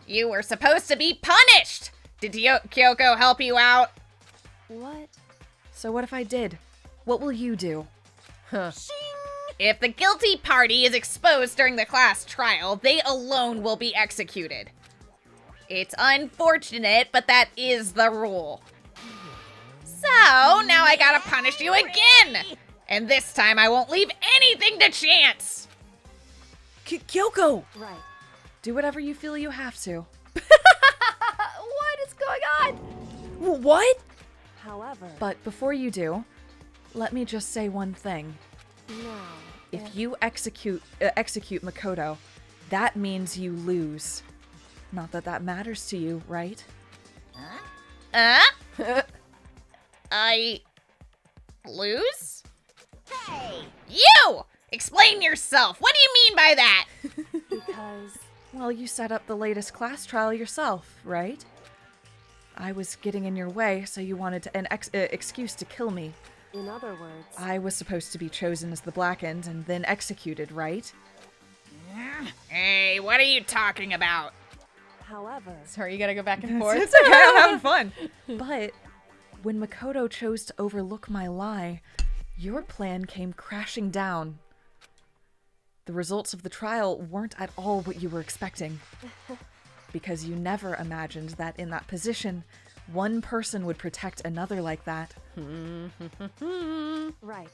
You were supposed to be punished. Did Kyoko help you out? What? So what if I did? What will you do? If the guilty party is exposed during the class trial, they alone will be executed. It's unfortunate, but that is the rule. So, now I gotta punish you again! And this time I won't leave anything to chance! Kyoko! Right. Do whatever you feel you have to. What is going on? What? However, But before you do, let me just say one thing. now, If you execute Makoto, that means you lose. Not that that matters to you, right? I lose? Hey! You! Explain yourself! What do you mean by that? because Well, you set up the latest class trial yourself, right? I was getting in your way, so you wanted an excuse to kill me. in other words, I was supposed to be chosen as the Blackened and then executed, right? Hey, what are you talking about? however, Sorry, you gotta go back and forth. It's okay, I'm having fun. But when Makoto chose to overlook my lie, your plan came crashing down. The results of the trial weren't at all what you were expecting. Because you never imagined that in that position, one person would protect another like that. right.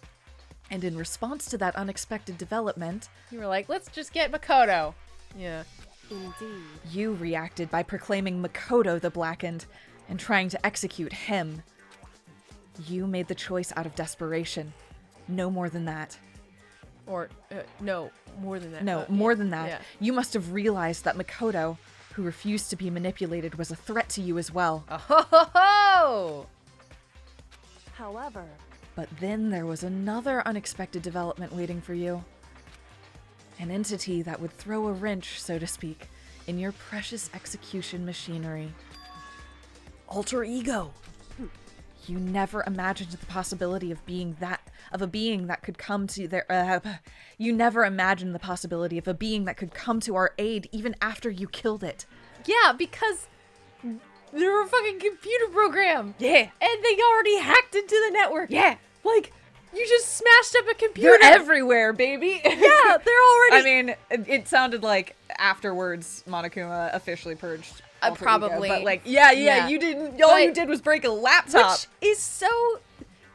And in response to that unexpected development, You were like, let's just get Makoto. Yeah. Indeed. You reacted by proclaiming Makoto the Blackened and trying to execute him. You made the choice out of desperation. No more than that. Or, no, more than that. No, more than that. Yeah. You must have realized that Makoto, who refused to be manipulated, was a threat to you as well. Oh! However, But then there was another unexpected development waiting for you. An entity that would throw a wrench, so to speak, in your precious execution machinery. Alter ego. You never imagined the possibility of a being that could come to their. You never imagined the possibility of a being that could come to our aid even after you killed it. Yeah, because they're a fucking computer program. Yeah. And they already hacked into the network. Yeah. Like, you just smashed up a computer. They're everywhere, baby. Yeah, they're already. I mean, it sounded like afterwards Monokuma officially purged. Alter Probably. Ego, but like, yeah, you didn't. All you did was break a laptop. Which is so.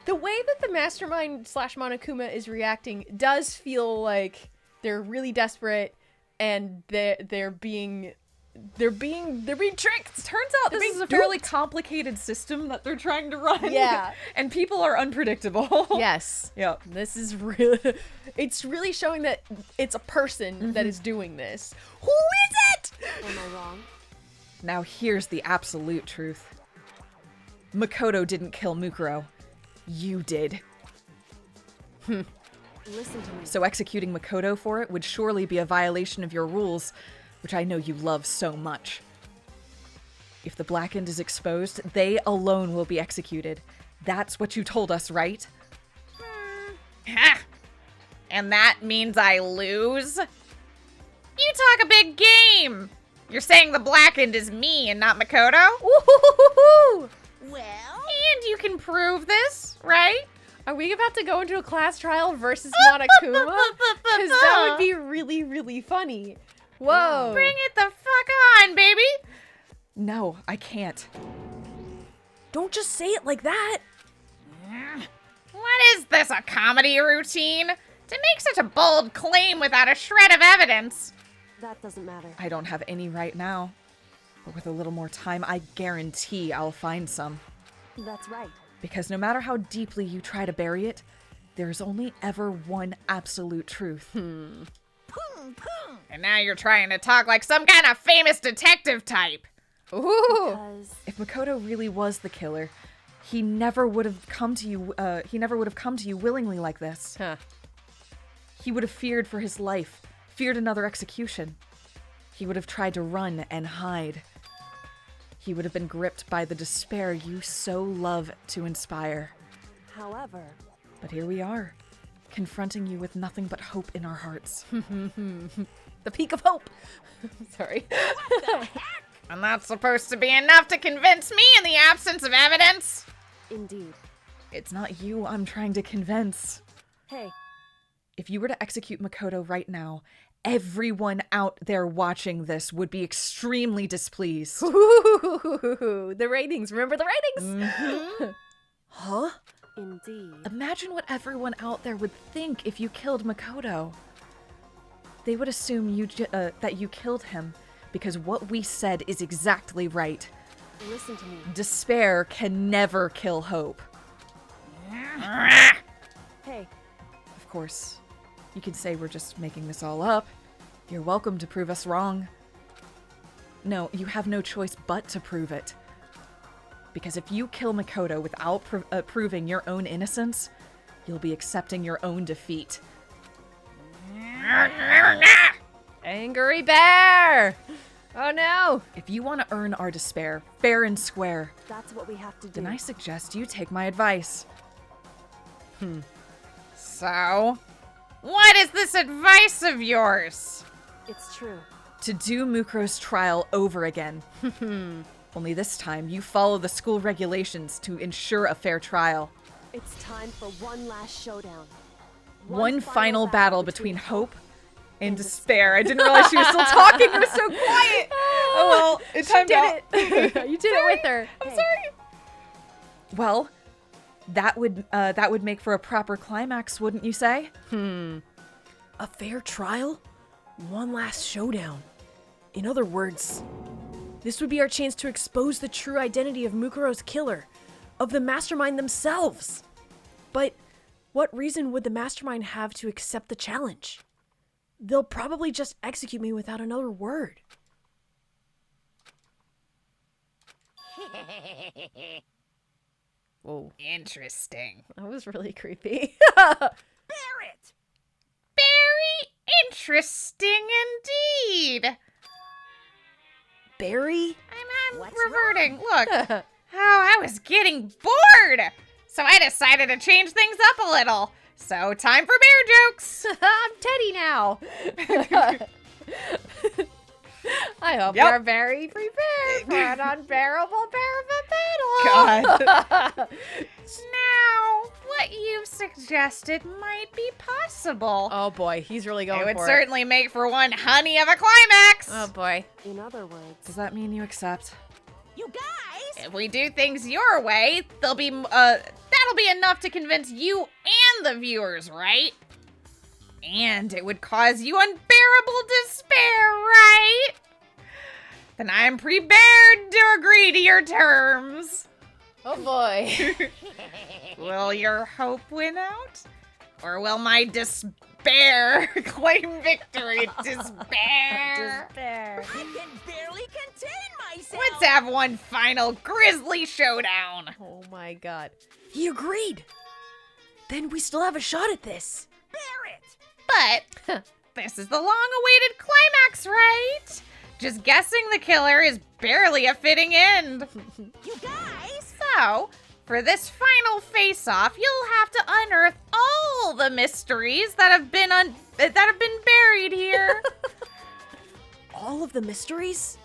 The way that the Mastermind / Monokuma is reacting does feel like they're really desperate and they're being tricked. Turns out this is a fairly complicated system that they're trying to run. Yeah. And people are unpredictable. Yes. Yeah. This is really. It's really showing that it's a person that is doing this. Who is it? am I wrong? Now here's the absolute truth. Makoto didn't kill Mukuro. You did. Listen to me. So executing Makoto for it would surely be a violation of your rules, which I know you love so much. If the Blackened is exposed, they alone will be executed. That's what you told us, right? Ha! And that means I lose? You talk a big game! You're saying the Blackened is me and not Makoto? Woo-hoo-hoo-hoo-hoo! Well, And you can prove this, right? Are we about to go into a class trial versus Monokuma? Because that would be really, really funny. Whoa. Bring it the fuck on, baby! No, I can't. Don't just say it like that. What is this, a comedy routine? To make such a bold claim without a shred of evidence. That doesn't matter. I don't have any right now. But with a little more time, I guarantee I'll find some. That's right. Because no matter how deeply you try to bury it, there's only ever one absolute truth. boom, boom. And now you're trying to talk like some kind of famous detective type. Ooh. Because If Makoto really was the killer, he never would have come to you. He never would have come to you willingly like this. Huh. He would have feared for his life, feared another execution. He would have tried to run and hide. He would have been gripped by the despair you so love to inspire. however, But here we are, confronting you with nothing but hope in our hearts. The peak of hope. Sorry. And that's supposed to be enough to convince me in the absence of evidence? indeed. It's not you I'm trying to convince. Hey, If you were to execute Makoto right now, everyone out there watching this would be extremely displeased. Ooh, the ratings. Remember the ratings? Huh? indeed. Imagine what everyone out there would think if you killed Makoto. They would assume that you killed him because what we said is exactly right. Listen to me. Despair can never kill hope. Hey, Of course, you could say we're just making this all up. You're welcome to prove us wrong. No, you have no choice but to prove it. Because if you kill Makoto without proving your own innocence, you'll be accepting your own defeat. Angry bear. Oh no. If you want to earn our despair, fair and square, that's what we have to do. then I suggest you take my advice. So, what is this advice of yours? It's true. To do Mukuro's trial over again. Only this time, you follow the school regulations to ensure a fair trial. It's time for one last showdown. One final battle between hope and despair. I didn't realize she was still talking. You were so quiet. Oh well, it's time Did it. You did it with her. I'm sorry. Well, that would make for a proper climax, wouldn't you say? A fair trial? One last showdown. In other words, this would be our chance to expose the true identity of Mukuro's killer, of the Mastermind themselves. But what reason would the Mastermind have to accept the challenge? They'll probably just execute me without another word. Whoa, Interesting. that was really creepy. Barrett! Very interesting indeed. Barry? I'm What's reverting. Look, I was getting bored. So I decided to change things up a little. So time for bear jokes. I'm Teddy now. I hope Yep. you're very prepared for an unbearable bear of a battle. God. Now, what you've suggested might be possible. Oh boy, he's really going It would for certainly make for one honey of a climax. Oh boy. In other words, Does that mean you accept? You guys! If we do things your way, that'll be enough to convince you and the viewers, right? And it would cause you unbearable despair, right? Then I'm prepared to agree to your terms. Oh boy. Will your hope win out? Or will my despair claim victory? Despair. Despair. I can barely contain myself! Let's have one final grisly showdown. Oh my god. He agreed. Then we still have a shot at this. Barrett! But this is the long-awaited climax, right? Just guessing the killer is barely a fitting end. You guys! So, for this final face-off, you'll have to unearth all the mysteries that have been buried here. All of the mysteries?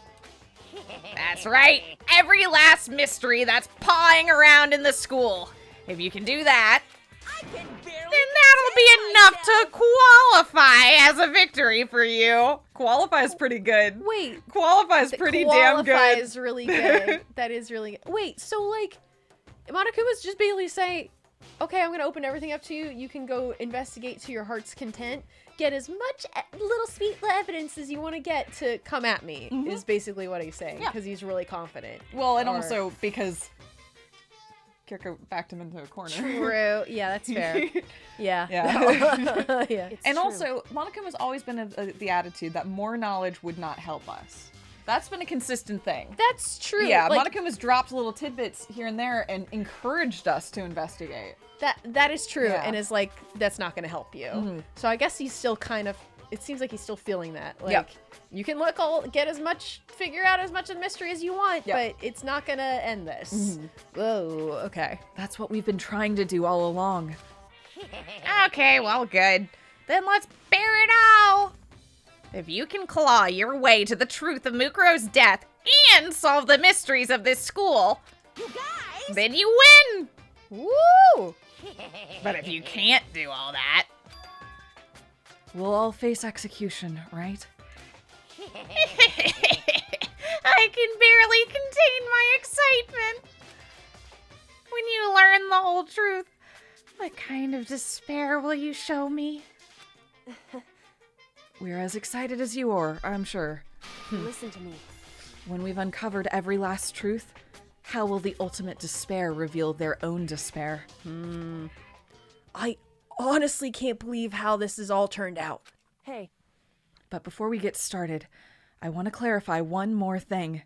That's right. Every last mystery that's pawing around in the school. If you can do that, I can barely then that'll be enough to qualify as a victory for you. Qualify is pretty good. Wait. Qualify is pretty damn Qualify good. is really good. That is really good. Wait, so like, Monokuma's just basically saying, okay, I'm gonna open everything up to you. You can go investigate to your heart's content. Get as much little sweet evidence as you want to get to come at me, is basically what he's saying. Yeah. Because he's really confident. Well, and Or- also because Kyoko backed him into a corner. True. Yeah, that's fair. Yeah. Yeah. Yeah. it's And true. also, Monokuma's always been the attitude that more knowledge would not help us. That's been a consistent thing. That's true. Yeah, like, Monokuma's dropped little tidbits here and there and encouraged us to investigate. that is true, Yeah. and is like, that's not gonna help you. Mhm. So I guess he's still kind of. It seems like he's still feeling that. Like, Yep. you can figure out as much of the mystery as you want, Yep. but it's not gonna end this. Whoa. Okay. That's what we've been trying to do all along. Okay, well, good. Then let's bear it all. If you can claw your way to the truth of Mukuro's death and solve the mysteries of this school, You guys! then you win. Woo! But if you can't do all that, We'll all face execution, right? I can barely contain my excitement. When you learn the whole truth, what kind of despair will you show me? We're as excited as you are, I'm sure. listen to me. When we've uncovered every last truth, how will the ultimate despair reveal their own despair? I honestly can't believe how this has all turned out. Hey, But before we get started, I want to clarify one more thing.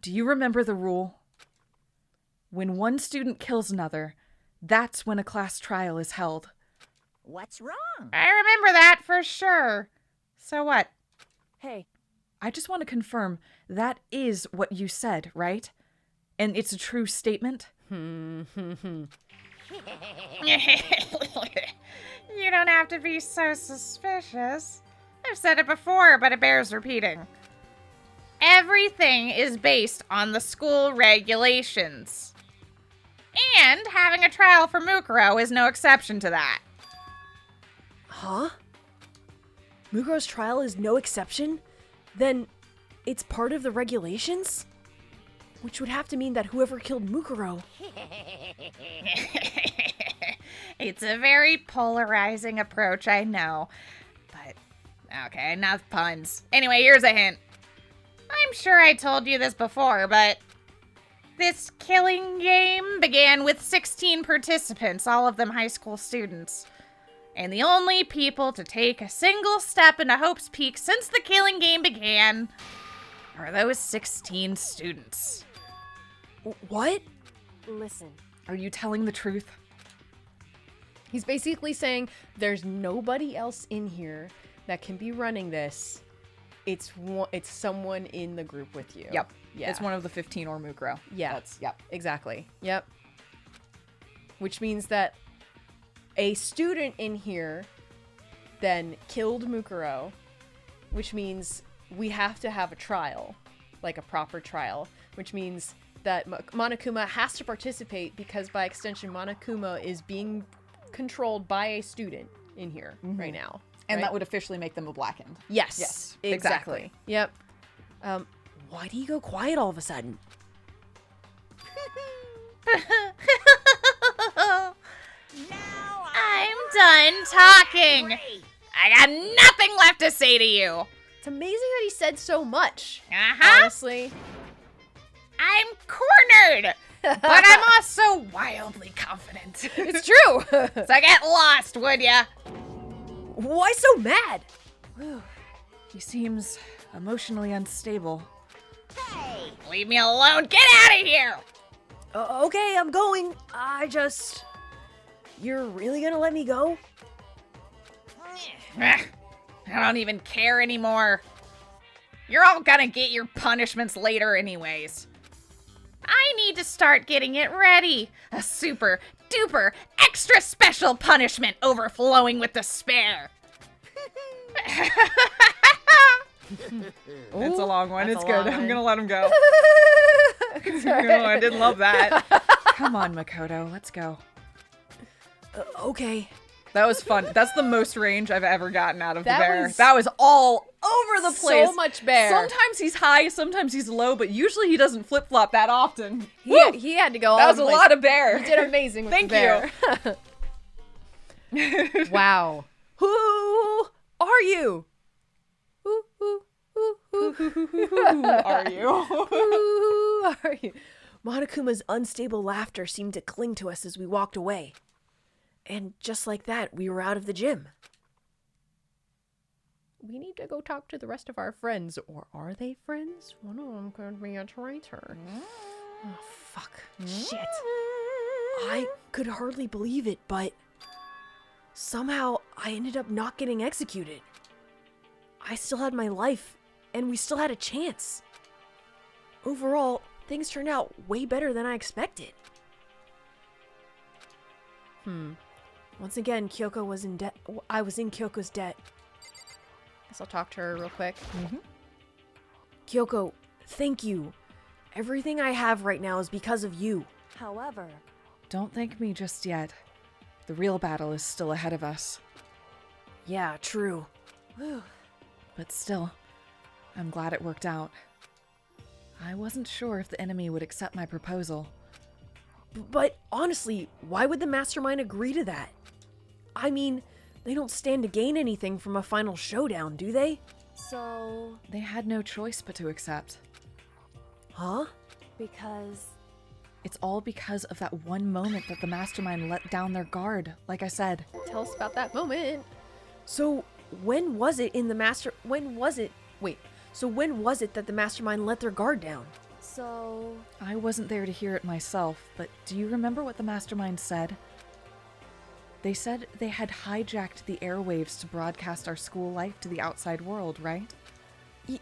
Do you remember the rule? When one student kills another, that's when a class trial is held. What's wrong? I remember that for sure. So what? hey, I just want to confirm that is what you said, right? And it's a true statement? You don't have to be so suspicious. I've said it before, but it bears repeating. Everything is based on the school regulations. And having a trial for Mukuro is no exception to that. Huh? Mukuro's trial is no exception? Then it's part of the regulations? Which would have to mean that whoever killed Mukuro... It's a very polarizing approach, I know. But Okay, enough puns. Anyway, here's a hint. I'm sure I told you this before, but this killing game began with 16 participants, all of them high school students. And the only people to take a single step into Hope's Peak since the killing game began are those 16 students. What? Listen. Are you telling the truth? He's basically saying there's nobody else in here that can be running this. It's someone in the group with you. Yep. Yeah. It's one of the 15 or Mukuro. Yeah. Yep. Exactly. Yep. Which means that a student in here then killed Mukuro, which means we have to have a trial, like a proper trial, which means that Monokuma has to participate because by extension Monokuma is being controlled by a student in here right now. And right? that would officially make them a blackened. Yes. Yes, Exactly. exactly. Yep. Why do you go quiet all of a sudden? Now I'm done talking. I got nothing left to say to you. It's amazing that he said so much. Uh-huh. Honestly. I'm cornered, but I'm also wildly confident. It's true. So get lost, would ya? Why so mad? He seems emotionally unstable. Hey! Leave me alone. Get out of here. Okay, I'm going. You're really gonna let me go? I don't even care anymore. You're all gonna get your punishments later anyways. I need to start getting it ready. A super duper extra special punishment overflowing with despair. It's a long one. that's It's a good. long I'm one. gonna let him go. No, I didn't love that. Come on, Makoto. Let's go. Okay. That was fun. That's the most range I've ever gotten out of That the bear. was That was all over the place. So much bear. Sometimes he's high, sometimes he's low, but usually he doesn't flip-flop that often. He had to go all That was over a the place. lot of bear. He did amazing with Thank the bear. Wow. Who are you? Who are you? Who are you? Monokuma's unstable laughter seemed to cling to us as we walked away. And just like that, we were out of the gym. We need to go talk to the rest of our friends. Or are they friends? One of them could be a traitor. Oh, fuck. Shit. I could hardly believe it, but somehow I ended up not getting executed. I still had my life, and we still had a chance. Overall, things turned out way better than I expected. Once again, Kyoko was in debt. I was in Kyoko's debt. Guess I'll talk to her real quick. Kyoko, thank you. Everything I have right now is because of you. However, Don't thank me just yet. The real battle is still ahead of us. Yeah, true. But still, I'm glad it worked out. I wasn't sure if the enemy would accept my proposal. But honestly, why would the Mastermind agree to that? I mean, they don't stand to gain anything from a final showdown, do they? so They had no choice but to accept. Huh? because It's all because of that one moment that the Mastermind let down their guard, like I said. Tell us about that moment. So, when was it that the Mastermind let their guard down? so I wasn't there to hear it myself, but do you remember what the Mastermind said? They said they had hijacked the airwaves to broadcast our school life to the outside world, right?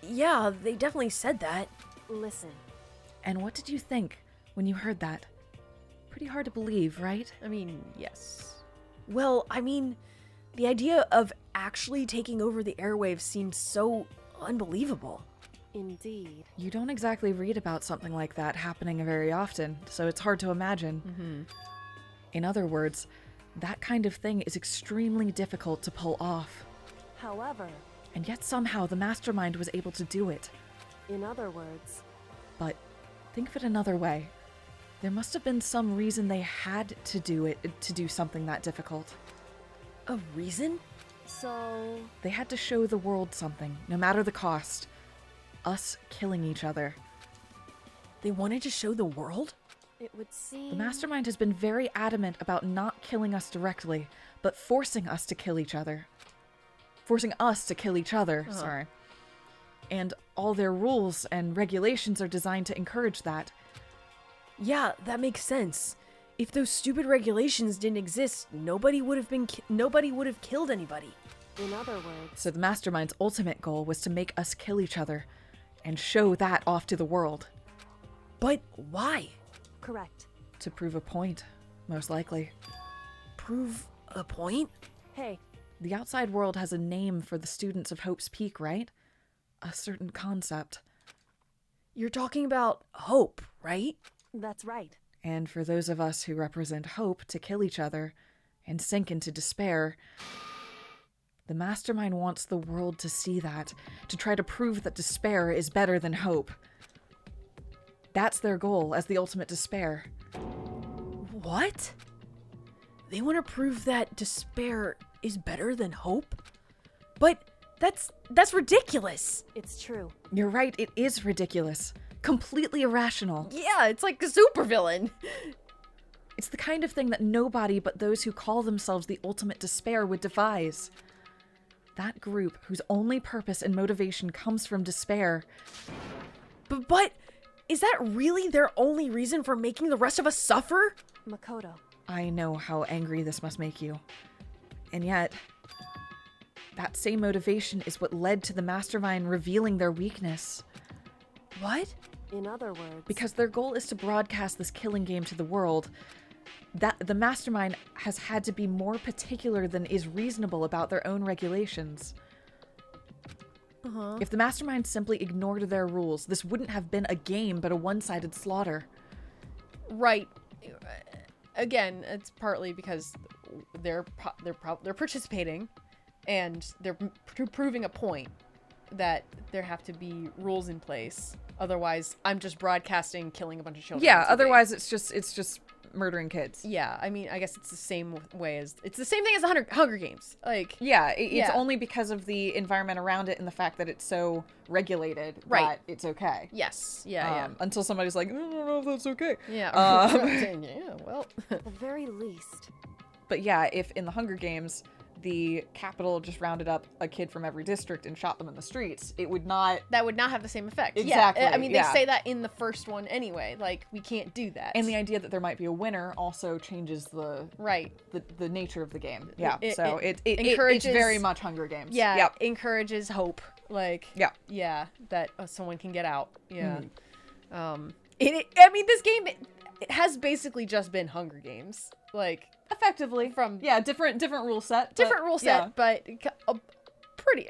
Yeah, they definitely said that. listen. And what did you think when you heard that? Pretty hard to believe, right? I mean, yes. Well, I mean, the idea of actually taking over the airwaves seems so unbelievable. Indeed. You don't exactly read about something like that happening very often, so it's hard to imagine. In other words, that kind of thing is extremely difficult to pull off. However, And yet somehow the Mastermind was able to do it. in other words, But think of it another way. There must have been some reason they had to do it, to do something that difficult. A reason? So, They had to show the world something, no matter the cost. Us killing each other. They wanted to show the world? it would seem... The Mastermind has been very adamant about not killing us directly, but forcing us to kill each other. Forcing us to kill each other, sorry. And all their rules and regulations are designed to encourage that. Yeah, that makes sense. If those stupid regulations didn't exist, nobody would have killed anybody. In other words, So the Mastermind's ultimate goal was to make us kill each other and show that off to the world. But why? correct. To prove a point, most likely. Prove a point? Hey, The outside world has a name for the students of Hope's Peak, right? A certain concept. You're talking about hope, right? that's right. And for those of us who represent hope to kill each other and sink into despair, the Mastermind wants the world to see that, to try to prove that despair is better than hope. That's their goal as the ultimate despair. What? They want to prove that despair is better than hope? But that's ridiculous. It's true. You're right, it is ridiculous. Completely irrational. Yeah, it's like a supervillain. It's the kind of thing that nobody but those who call themselves the ultimate despair would devise. That group whose only purpose and motivation comes from despair. But is that really their only reason for making the rest of us suffer? Makoto. I know how angry this must make you. And yet, that same motivation is what led to the Mastermind revealing their weakness. What? In other words, Because their goal is to broadcast this killing game to the world, that the Mastermind has had to be more particular than is reasonable about their own regulations. If the Mastermind simply ignored their rules, this wouldn't have been a game but a one-sided slaughter. Right. Again, it's partly because they're participating, and they're proving a point that there have to be rules in place. Otherwise, I'm just broadcasting killing a bunch of children. Yeah, on TV. otherwise it's just murdering kids. Yeah, I mean, I guess it's the same way as it's the same thing as the Hunger Games. Like, Yeah, it's Yeah. only because of the environment around it and the fact that it's so regulated Right. that it's okay. yes, yeah, Until somebody's like, I don't know if that's okay. yeah, yeah. Well, at the very least, But yeah, if in the Hunger Games, the Capitol just rounded up a kid from every district and shot them in the streets, it would not... that would not have the same effect. Exactly, Yeah, I mean, yeah. they say that in the first one anyway. Like, we can't do that. And the idea that there might be a winner also changes the right. the nature of the game. Yeah, It- so it it's encourages- very much Hunger Games. Yeah, Yep. encourages hope. Like, Yeah. that someone can get out. Yeah. Mm-hmm. I mean, this game it has basically just been Hunger Games. Like, Effectively. From- different rule set. different rule set, but a pretty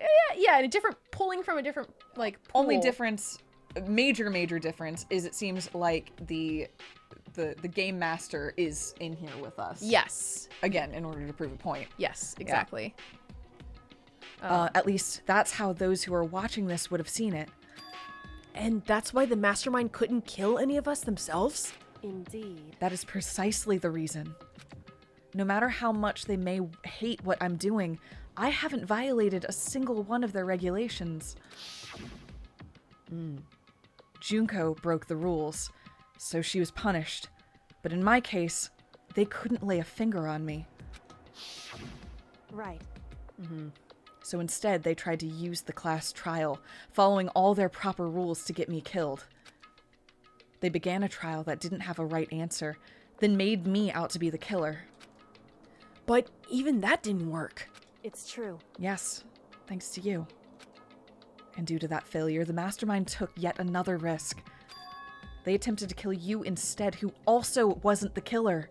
and a different pulling from a different like pool. Only difference, major difference, is it seems like the game master is in here with us. Yes. Again, in order to prove a point. Yes. Exactly. At least that's how those who are watching this would have seen it. And that's why the Mastermind couldn't kill any of us themselves? indeed. That is precisely the reason. No matter how much they may hate what I'm doing, I haven't violated a single one of their regulations. Junko broke the rules, so she was punished. But in my case, they couldn't lay a finger on me. Right. So instead, they tried to use the class trial, following all their proper rules to get me killed. They began a trial that didn't have a right answer, then made me out to be the killer. But even that didn't work. It's true. Yes, thanks to you. And due to that failure, the Mastermind took yet another risk. They attempted to kill you instead, who also wasn't the killer.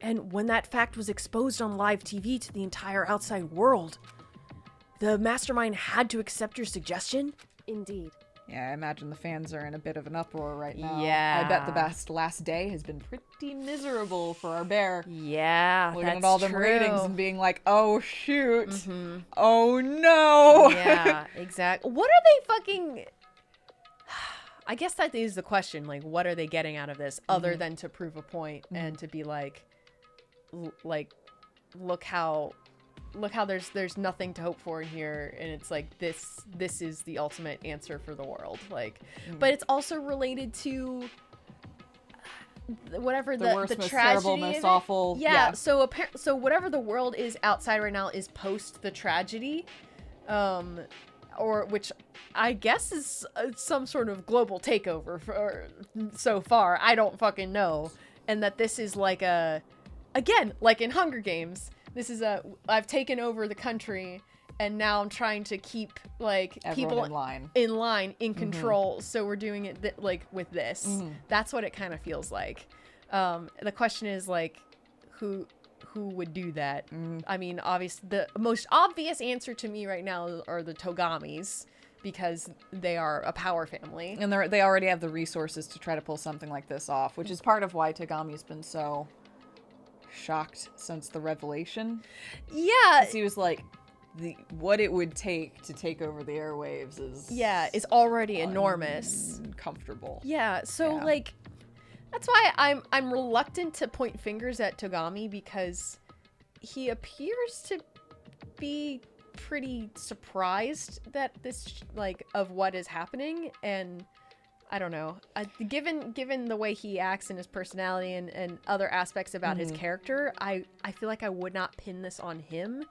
And when that fact was exposed on live TV to the entire outside world, the Mastermind had to accept your suggestion? Indeed. Yeah, I imagine the fans are in a bit of an uproar right now. Yeah. I bet the best last day has been pretty miserable for our bear. Yeah. Looking that's at all them true. ratings and being like, oh shoot. Oh no. Yeah. Exactly. What are they fucking? I guess that is the question. Like, what are they getting out of this other than to prove a point and to be like, look how look how there's nothing to hope for in here, and it's like this is the ultimate answer for the world, like. But it's also related to whatever the worst, most tragedy terrible, of most it. awful. Yeah. So so whatever the world is outside right now is post the tragedy, or which I guess is some sort of global takeover for so far. I don't fucking know. And that this is like again, like in Hunger Games, this is I've taken over the country, and now I'm trying to keep like Everyone people in line, in control. So we're doing it like with this. That's what it kind of feels like. The question is like, who would do that? I mean, obviously, the most obvious answer to me right now are the Togamis, because they are a power family. And they already have the resources to try to pull something like this off, which is part of why Togami's been so shocked since the revelation. Yeah. 'Cause he was like, what it would take to take over the airwaves is already enormous. Comfortable. Yeah, so Yeah. like that's why I'm reluctant to point fingers at Togami, because he appears to be pretty surprised that this like of what is happening, and I don't know. Given the way he acts and his personality and other aspects about his character, I feel like I would not pin this on him.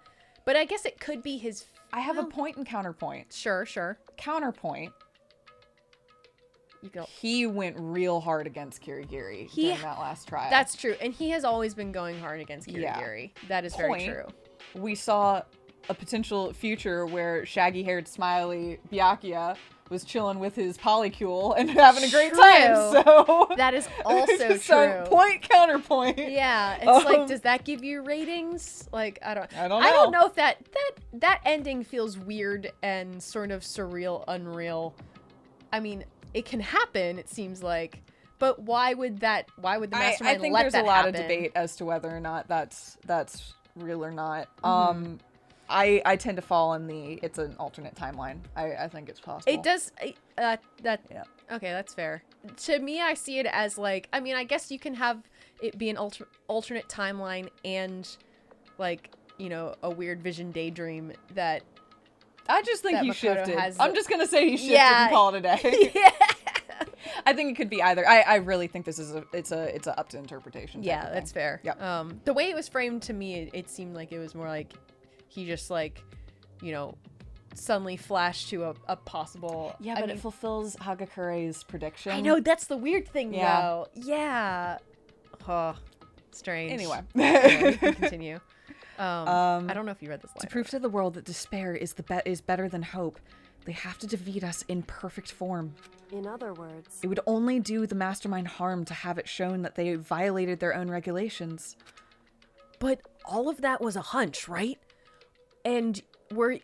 But I guess it could be his... I have a point and counterpoint. Sure. Counterpoint. You go. He went real hard against Kirigiri during that last trial. That's true. And he has always been going hard against Kirigiri. Yeah. That is very true. We saw a potential future where shaggy-haired, smiley Byakuya was chilling with his polycule and having a great time. So that is also true. So point, counterpoint. Yeah, it's like, does that give you ratings? Like, I don't know. I don't know if that ending feels weird and sort of surreal, unreal. I mean, it can happen, it seems like, but why would the Mastermind let that happen? I think there's a lot of debate as to whether or not that's real or not. I tend to fall in it's an alternate timeline. I think it's possible. It does. Yeah. Okay, that's fair. To me, I see it as like, I mean, I guess you can have it be an alternate timeline and like, you know, a weird vision daydream that. I just think he shifted. Has I'm just gonna say he shifted and call it a day. Yeah. I think it could be either. I really think this is it's a up to interpretation. Yeah, that's fair. Yep. The way it was framed to me, it seemed like it was more like he just like, you know, suddenly flashed to a possible. Yeah, but it fulfills Hagakure's prediction. I know, that's the weird thing though. Yeah. Yeah. Oh, strange. Anyway, we can continue. I don't know if you read this line. To prove to the world that despair is better than hope, they have to defeat us in perfect form. In other words, It would only do the Mastermind harm to have it shown that they violated their own regulations. But all of that was a hunch, right? And were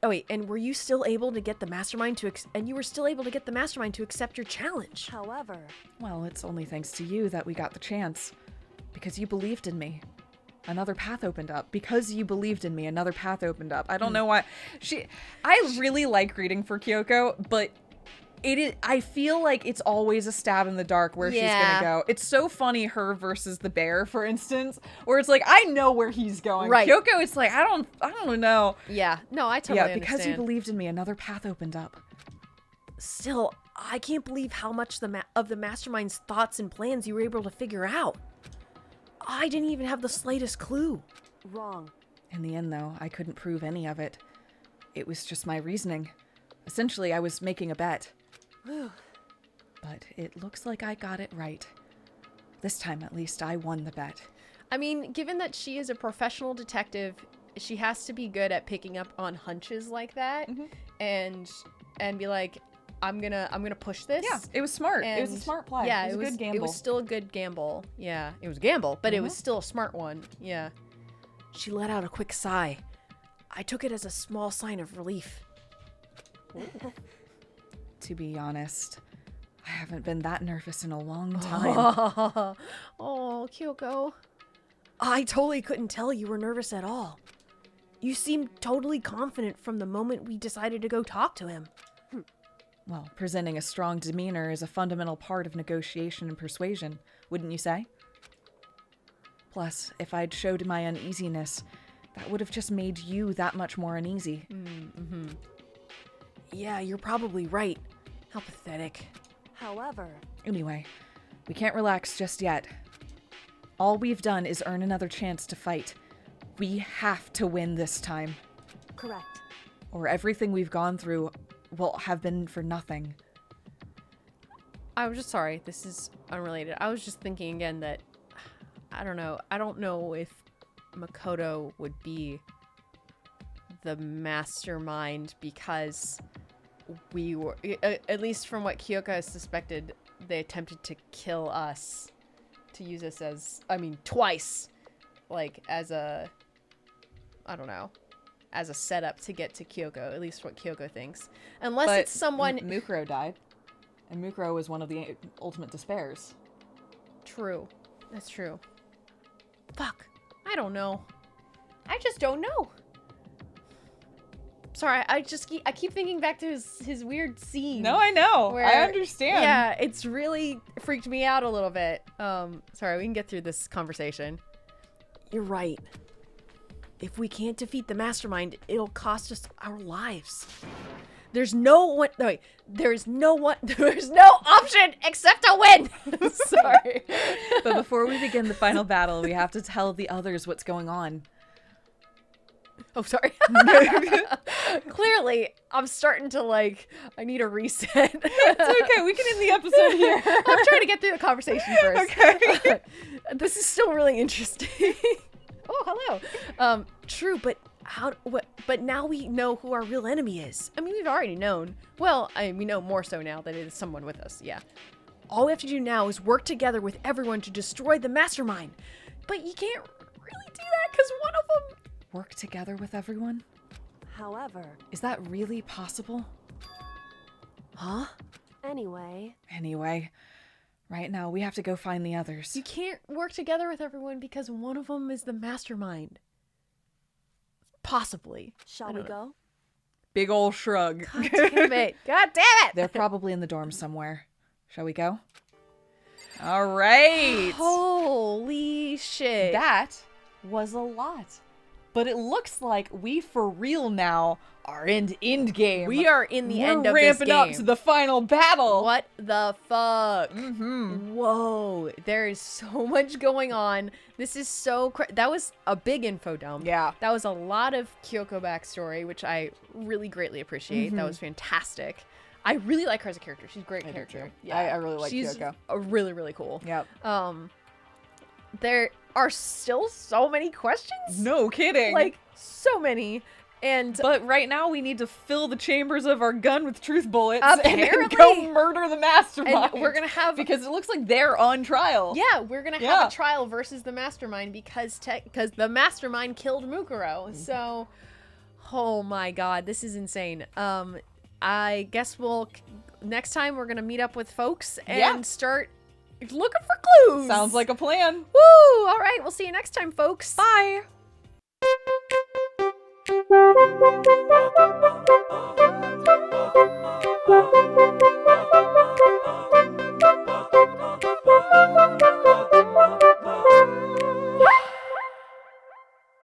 you still able to get the Mastermind to accept your challenge? however, Well, it's only thanks to you that we got the chance. Because you believed in me. Another path opened up. Because you believed in me, another path opened up. I don't know why. I really like reading for Kyoko, but I feel like it's always a stab in the dark where she's gonna go. It's so funny, her versus the bear, for instance, where it's like, I know where he's going. Right. Kyoko, it's like, I don't know. Yeah. No, I totally understand. Because you believed in me, another path opened up. Still, I can't believe how much of the Mastermind's thoughts and plans you were able to figure out. I didn't even have the slightest clue. wrong. In the end, though, I couldn't prove any of it. It was just my reasoning. Essentially, I was making a bet. But it looks like I got it right. This time, at least, I won the bet. I mean, given that she is a professional detective, she has to be good at picking up on hunches like that, and be like, I'm gonna push this. Yeah, it was smart. And it was a smart play. Yeah, it was a good gamble. It was still a good gamble. Yeah, it was a gamble, but it was still a smart one. Yeah. She let out a quick sigh. I took it as a small sign of relief. To be honest, I haven't been that nervous in a long time. Oh, Kyoko. I totally couldn't tell you were nervous at all. You seemed totally confident from the moment we decided to go talk to him. Well, presenting a strong demeanor is a fundamental part of negotiation and persuasion, wouldn't you say? Plus, if I'd showed my uneasiness, that would have just made you that much more uneasy. Yeah, you're probably right. How pathetic. However, Anyway, we can't relax just yet. All we've done is earn another chance to fight. We have to win this time, correct. or everything we've gone through will have been for nothing. I'm just sorry. This is unrelated. I was just thinking again that I don't know. I don't know if Makoto would be the mastermind because we were, at least from what Kyoko has suspected, they attempted to kill us, to use us as, I mean, twice, like as a, I don't know, as a setup to get to Kyoko, at least what Kyoko thinks. Unless But it's someone... Mukuro died, and Mukuro was one of the ultimate despairs. True. That's true. Fuck. I don't know. I just don't know. Sorry, I keep thinking back to his weird scene. No, I know. I where- understand. Yeah, it's really freaked me out a little bit. Sorry, we can get through this conversation. You're right. If we can't defeat the mastermind, it'll cost us our lives. There's no one. No, wait. There's no option except to win. Sorry. But before we begin the final battle, we have to tell the others what's going on. Oh, sorry. Clearly, I'm starting to I need a reset. It's okay. We can end the episode here. I'm trying to get through the conversation first. Okay. This is still really interesting. Oh, hello. True, but but now we know who our real enemy is. I mean, we've already known. Well, we know more so now that it is someone with us. Yeah. All we have to do now is work together with everyone to destroy the mastermind. But you can't really do that because one of them... Work together with everyone? However, Is that really possible? Huh? anyway, Anyway, right now we have to go find the others. You can't work together with everyone because one of them is the mastermind. Possibly. shall we go? Big ol' shrug. God damn it. God damn it. They're probably in the dorm somewhere. Shall we go? All right. Holy shit. That was a lot. But it looks like we for real now are in Endgame. We are in the We're end of this ramping game. up to the final battle. What the fuck? Mm-hmm. Whoa, there is so much going on. This is so that was a big info dump. Yeah. That was a lot of Kyoko backstory, which I really greatly appreciate. That was fantastic. I really like her as a character. She's a great character. Yeah, I really like She's Kyoko. really, really cool. Yep. There are still so many questions. No kidding. Like, so many. And But right now we need to fill the chambers of our gun with truth bullets Apparently. and then go murder the mastermind. and we're gonna have because it looks like they're on trial. Yeah, we're gonna Yeah. have a trial versus the mastermind because the mastermind killed Mukuro. So, oh my god, this is insane. I guess next time we're gonna meet up with folks and start looking for clues. Sounds like a plan. Woo! All right, we'll see you next time, folks. Bye.